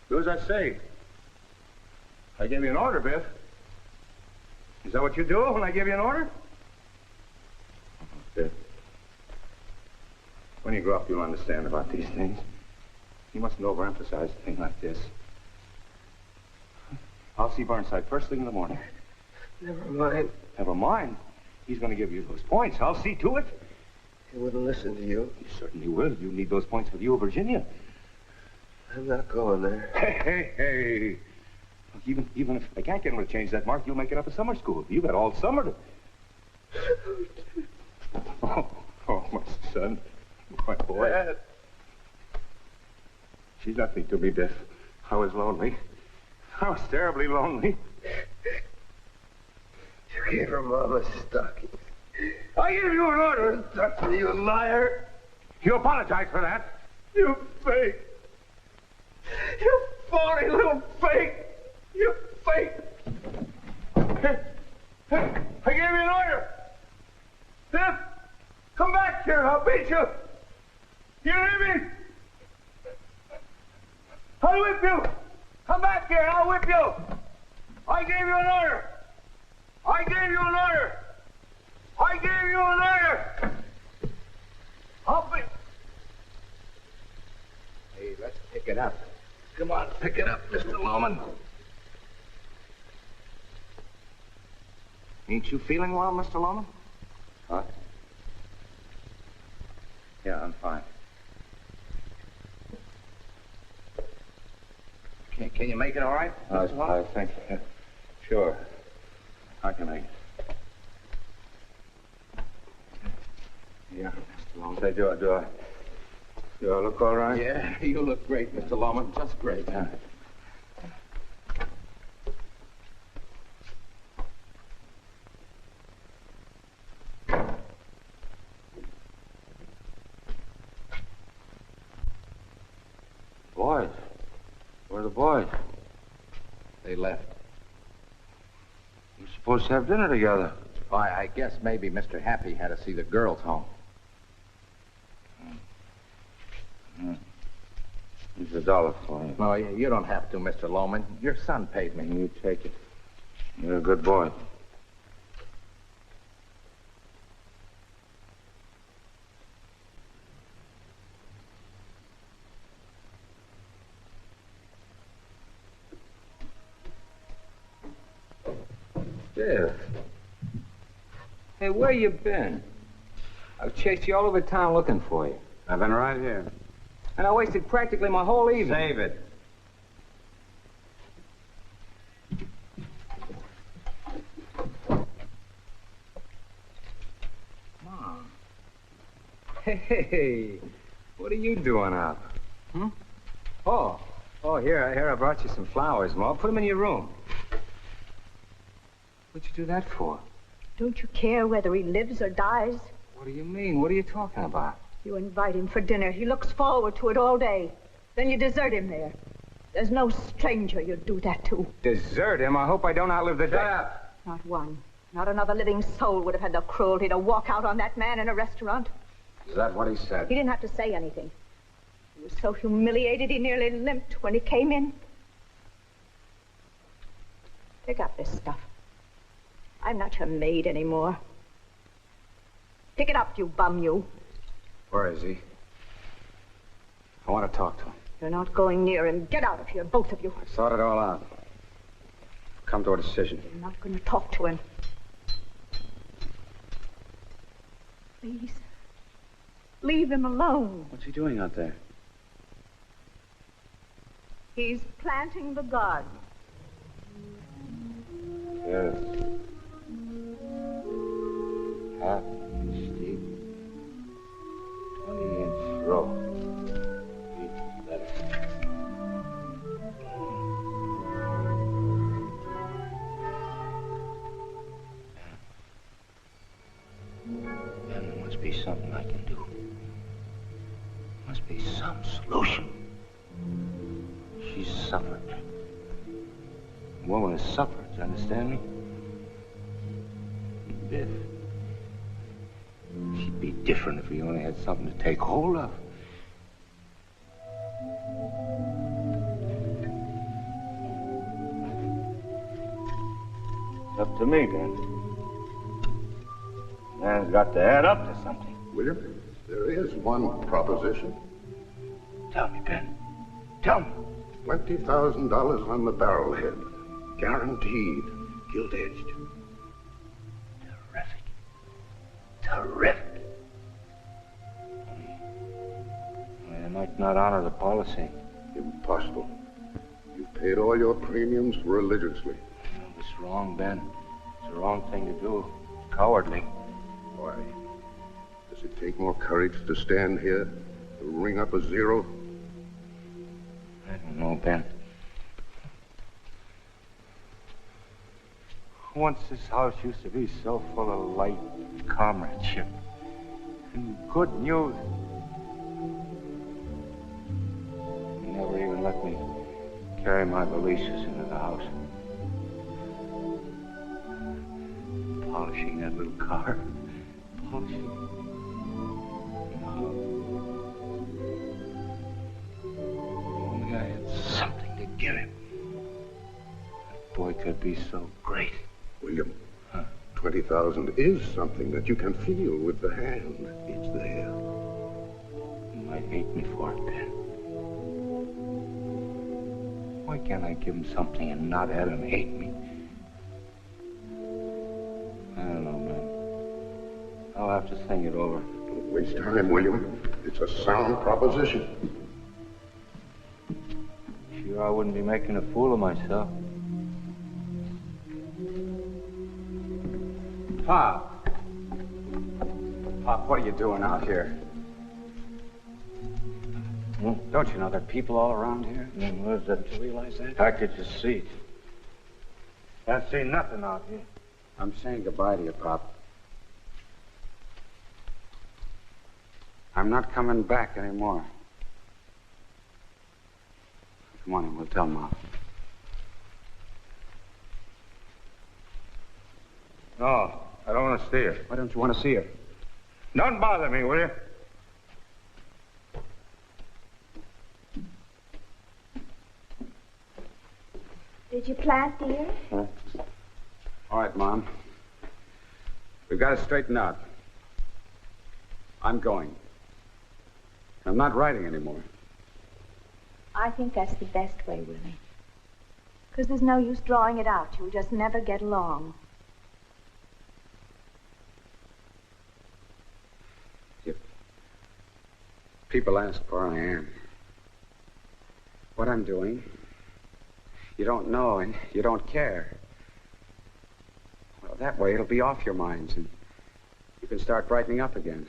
Do as I say. I gave you an order, Biff. Is that what you do when I give you an order? Biff. When you grow up, you'll understand about these things. You mustn't overemphasize a thing like this. I'll see Burnside first thing in the morning. Never mind. Never mind. He's going to give you those points. I'll see to it. He wouldn't listen to you. He certainly will. You need those points for the U of Virginia. I'm not going there. Hey. Look, even if I can't get him to change that mark, you'll make it up at summer school. You got all summer to... Oh, my son. My boy. Dad. She's nothing to me, Biff. I was lonely. I was terribly lonely. You gave her Mama's stockings. I gave you an order. You liar. You apologize for that. You fake. You phony little fake. You fake. with you. I gave you an order. I gave you an order. I gave you an order. Up it. Hey, let's pick it up. Come on, pick it up, Mr. Loman. Ain't you feeling well, Mr. Loman? Huh? Yeah, I'm fine. Can you make it all right, Mr. Loman? I think, sure. I can make it. Yeah, Mr. Loman. Say, do I look all right? Yeah, you look great, Mr. Loman. Just great. Yeah. Boys. Where are the boys? They left. You're supposed to have dinner together. Why, I guess maybe Mr. Happy had to see the girls home. Here's $1 for you. No, you don't have to, Mr. Loman. Your son paid me. You take it. You're a good boy. Biff. Hey, where you been? I've chased you all over town looking for you. I've been right here. And I wasted practically my whole evening. Save it. Mom. Hey, what are you doing up? Hmm? Oh, here I brought you some flowers, Ma. Put them in your room. What'd you do that for? Don't you care whether he lives or dies? What do you mean? What are you talking about? You invite him for dinner. He looks forward to it all day. Then you desert him there. There's no stranger you'd do that to. Desert him? I hope I don't outlive the day. Not one. Not another living soul would have had the cruelty to walk out on that man in a restaurant. Is that what he said? He didn't have to say anything. He was so humiliated he nearly limped when he came in. Pick up this stuff. I'm not your maid anymore. Pick it up, you bum, you. Where is he? I want to talk to him. You're not going near him. Get out of here, both of you. I thought it all out. Come to a decision. You're not going to talk to him. Please. Leave him alone. What's he doing out there? He's planting the garden. Yes. Half steep. 20-inch row. Each better. Then there must be something I can do. Must be some solution. She's suffered. A woman has suffered, you understand me? Biff. She'd be different if he only had something to take hold of. It's up to me, Ben. Man's got to add up to something. William, there is one proposition. Tell me, Ben. Tell me. $20,000 on the barrelhead. Guaranteed. Gilt-edged. Terrific. Terrific. Only I might not honor the policy. Impossible. You've paid all your premiums religiously. It's wrong, Ben. It's the wrong thing to do. It's cowardly. Why? Does it take more courage to stand here, to ring up a zero? I don't know, Ben. Once this house used to be so full of light, comradeship, and good news. You never even let me carry my valises into the house. Polishing that little car. Polishing. Only I had something to give him. boy could be so great. William, 20,000 is something that you can feel with the hand. It's there. He might hate me for it, Ben. Why can't I give him something and not have him hate me? I don't know, man. I'll have to think it over. Don't waste time, William. It's a sound proposition. Sure, I wouldn't be making a fool of myself. Pop. Pop, what are you doing out here? Don't you know there are people all around here? Where's that? Did you realize that? I could just see it. Can't see nothing out here. I'm saying goodbye to you, Pop. I'm not coming back anymore. Come on in, we'll tell Mom. No, I don't want to see her. Why don't you want to see her? Don't bother me, will you? Did you plant, dear? Huh? All right, Mom. We've got to straighten out. I'm going. I'm not writing anymore. I think that's the best way, Willie. Because there's no use drawing it out. You'll just never get along. If people ask where I am, what I'm doing, you don't know and you don't care. Well, that way it'll be off your minds and you can start brightening up again.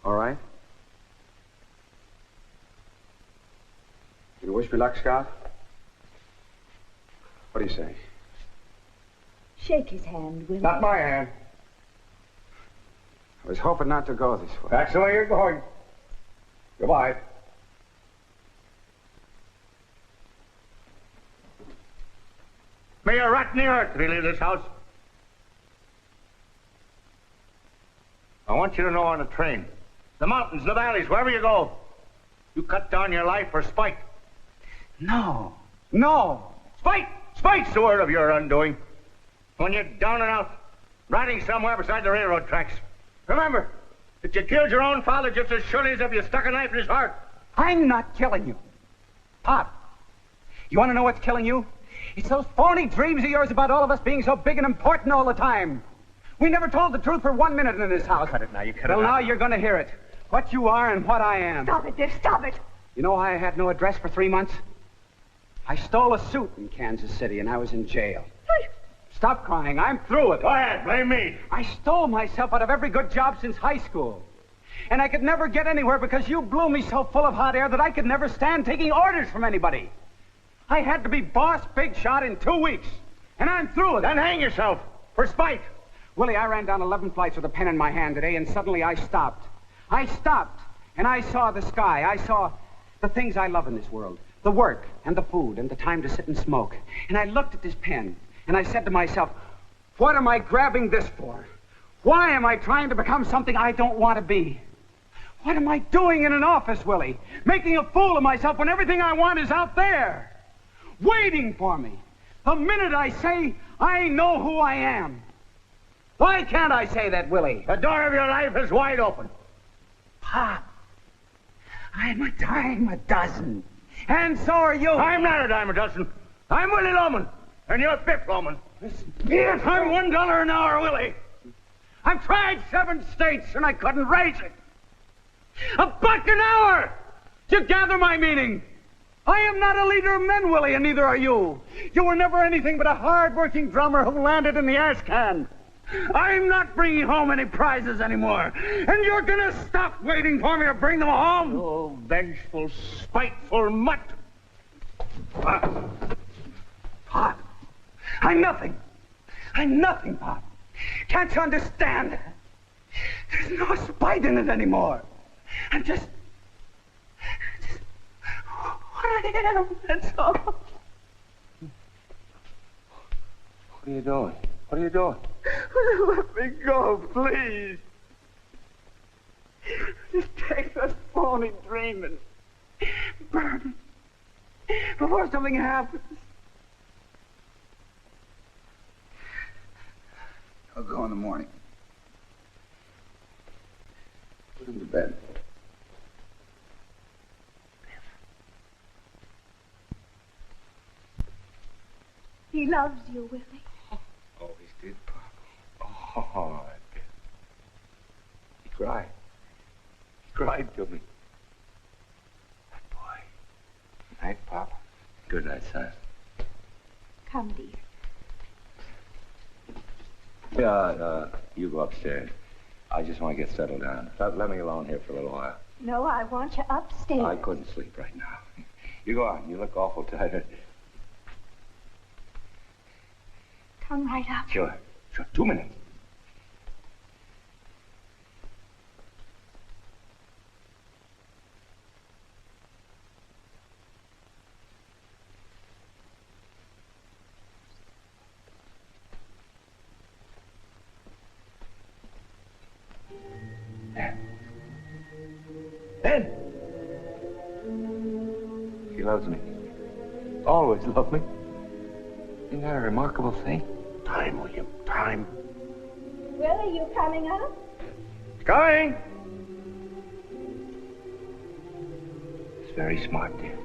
All right? You wish me luck, Scott? What do you say? Shake his hand, Willie. Not my hand. I was hoping not to go this way. That's the way you're going. Goodbye. May you rot in the earth if you leave this house. I want you to know on the train, the mountains, the valleys, wherever you go, you cut down your life for spite. No. Spite! Spite's the word of your undoing. When you're down and out, riding somewhere beside the railroad tracks. Remember that you killed your own father just as surely as if you stuck a knife in his heart. I'm not killing you. Pop, you want to know what's killing you? It's those phony dreams of yours about all of us being so big and important all the time. We never told the truth for 1 minute in this house. Cut it now, you cut it out. Well, now you're going to hear it. What you are and what I am. Stop it, Biff, stop it. You know why I had no address for 3 months? I stole a suit in Kansas City and I was in jail. Stop crying. I'm through with it. Go ahead, blame me. I stole myself out of every good job since high school. And I could never get anywhere because you blew me so full of hot air that I could never stand taking orders from anybody. I had to be boss big shot in 2 weeks. And I'm through with it. Then hang yourself for spite. Willie, I ran down 11 flights with a pen in my hand today, and suddenly I stopped. I stopped, and I saw the sky. I saw the things I love in this world. The work, and the food, and the time to sit and smoke. And I looked at this pen, and I said to myself, what am I grabbing this for? Why am I trying to become something I don't want to be? What am I doing in an office, Willie? Making a fool of myself when everything I want is out there. Waiting for me. The minute I say, I know who I am. Why can't I say that, Willie? The door of your life is wide open. Pop, I'm a dime a dozen. And so are you. I'm not a dime a dozen. I'm Willy Loman. And you're Biff Loman. Yes, I'm $1 an hour, Willie. I've tried 7 states and I couldn't raise it. $1 an hour! Do you gather my meaning? I am not a leader of men, Willie, and neither are you. You were never anything but a hard-working drummer who landed in the ash can. I'm not bringing home any prizes anymore. And you're gonna stop waiting for me to bring them home? Oh, vengeful, spiteful mutt. Pop, I'm nothing. I'm nothing, Pop. Can't you understand? There's no spite in it anymore. I'm just what I am, that's all. What are you doing? What are you doing? Let me go, please. Just take that phony dream and burn it. Before something happens. I'll go in the morning. Put him to bed. He loves you, Willie. Always did, Pop. Oh, he cried. He cried to me. That boy. Good night, Pop. Good night, son. Come, dear. Yeah, you go upstairs. I just want to get settled down. Let me alone here for a little while. No, I want you upstairs. I couldn't sleep right now. You go on. You look awful tired. Come right up. Sure. 2 minutes. Ben! He loves me. Always loved me. Isn't that a remarkable thing? Time, William, time. Willie, you coming up? Coming! It's very smart, dear.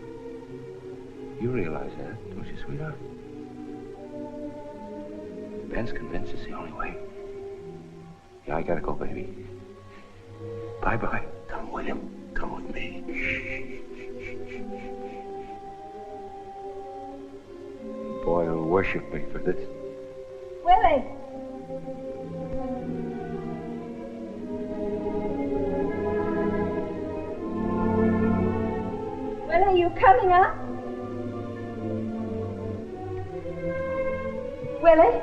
You realize that, don't you, sweetheart? Ben's convinced it's the only way. Yeah, I gotta go, baby. Bye-bye. Come, William. Come with me. Boy will worship me for this. Willie! Willie, you coming up? Willie?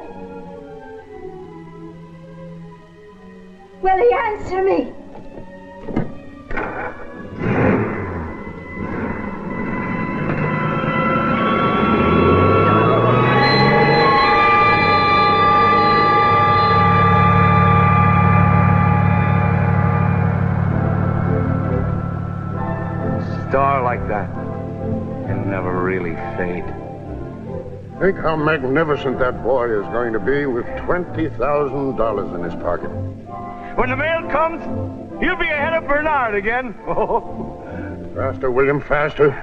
Willie, answer me! Star like that can never really fade. Think how magnificent that boy is going to be with $20,000 in his pocket. When the mail comes, he'll be ahead of Bernard again. Faster, William, faster.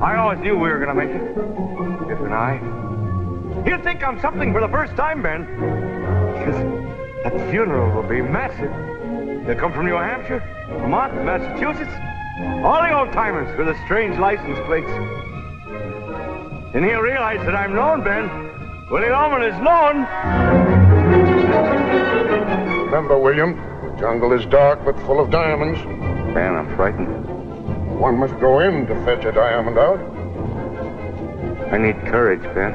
I always knew we were going to make it. Biff and I. He'll think I'm something for the first time, Ben. That funeral will be massive. They'll come from New Hampshire, Vermont, Massachusetts. All the old-timers with the strange license plates. And he'll realize that I'm known, Ben. Willy Loman is known. Remember, William, the jungle is dark but full of diamonds. Ben, I'm frightened. One must go in to fetch a diamond out. I need courage, Ben.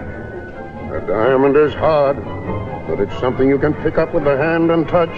A diamond is hard, but it's something you can pick up with the hand and touch.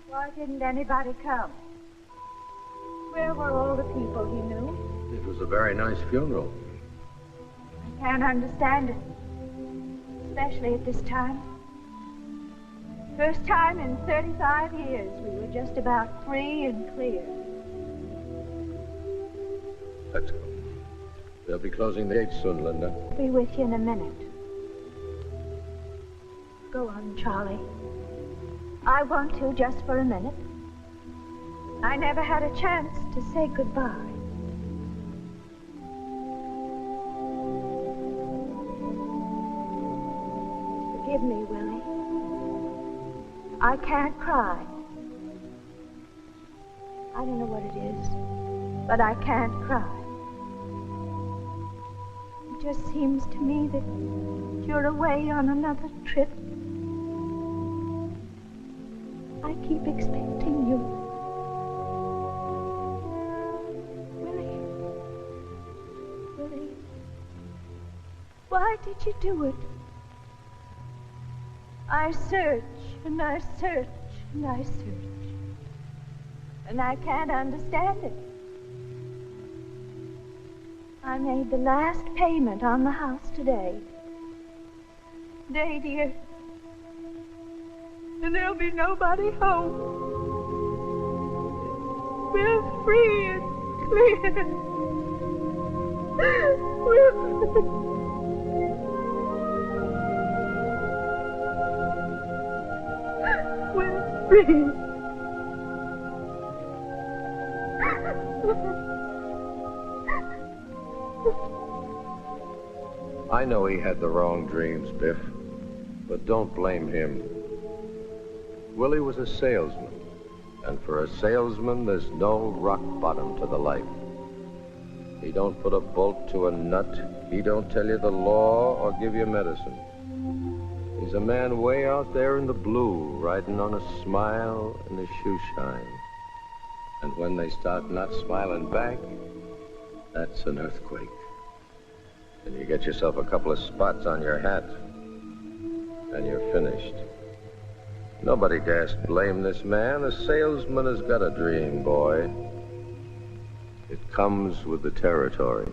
Why didn't anybody come? Where were all the people he knew? It was a very nice funeral. I can't understand it. Especially at this time. First time in 35 years we were just about free and clear. Let's go. They'll be closing the gates soon, Linda. I'll be with you in a minute. Go on, Charlie. I want to just for a minute. I never had a chance to say goodbye. Forgive me, Willie. I can't cry. I don't know what it is, but I can't cry. It just seems to me that you're away on another trip. I keep expecting you. Willie, why did you do it? I search, and I search, and I search. And I can't understand it. I made the last payment on the house today. Day, dear. And there'll be nobody home. We're free and clear. We're free. I know he had the wrong dreams, Biff, but don't blame him. Willie was a salesman, and for a salesman, there's no rock bottom to the life. He don't put a bolt to a nut. He don't tell you the law or give you medicine. He's a man way out there in the blue, riding on a smile and a shoe shine. And when they start not smiling back, that's an earthquake. And you get yourself a couple of spots on your hat, and you're finished. Nobody dares blame this man. A salesman has got a dream, boy. It comes with the territory.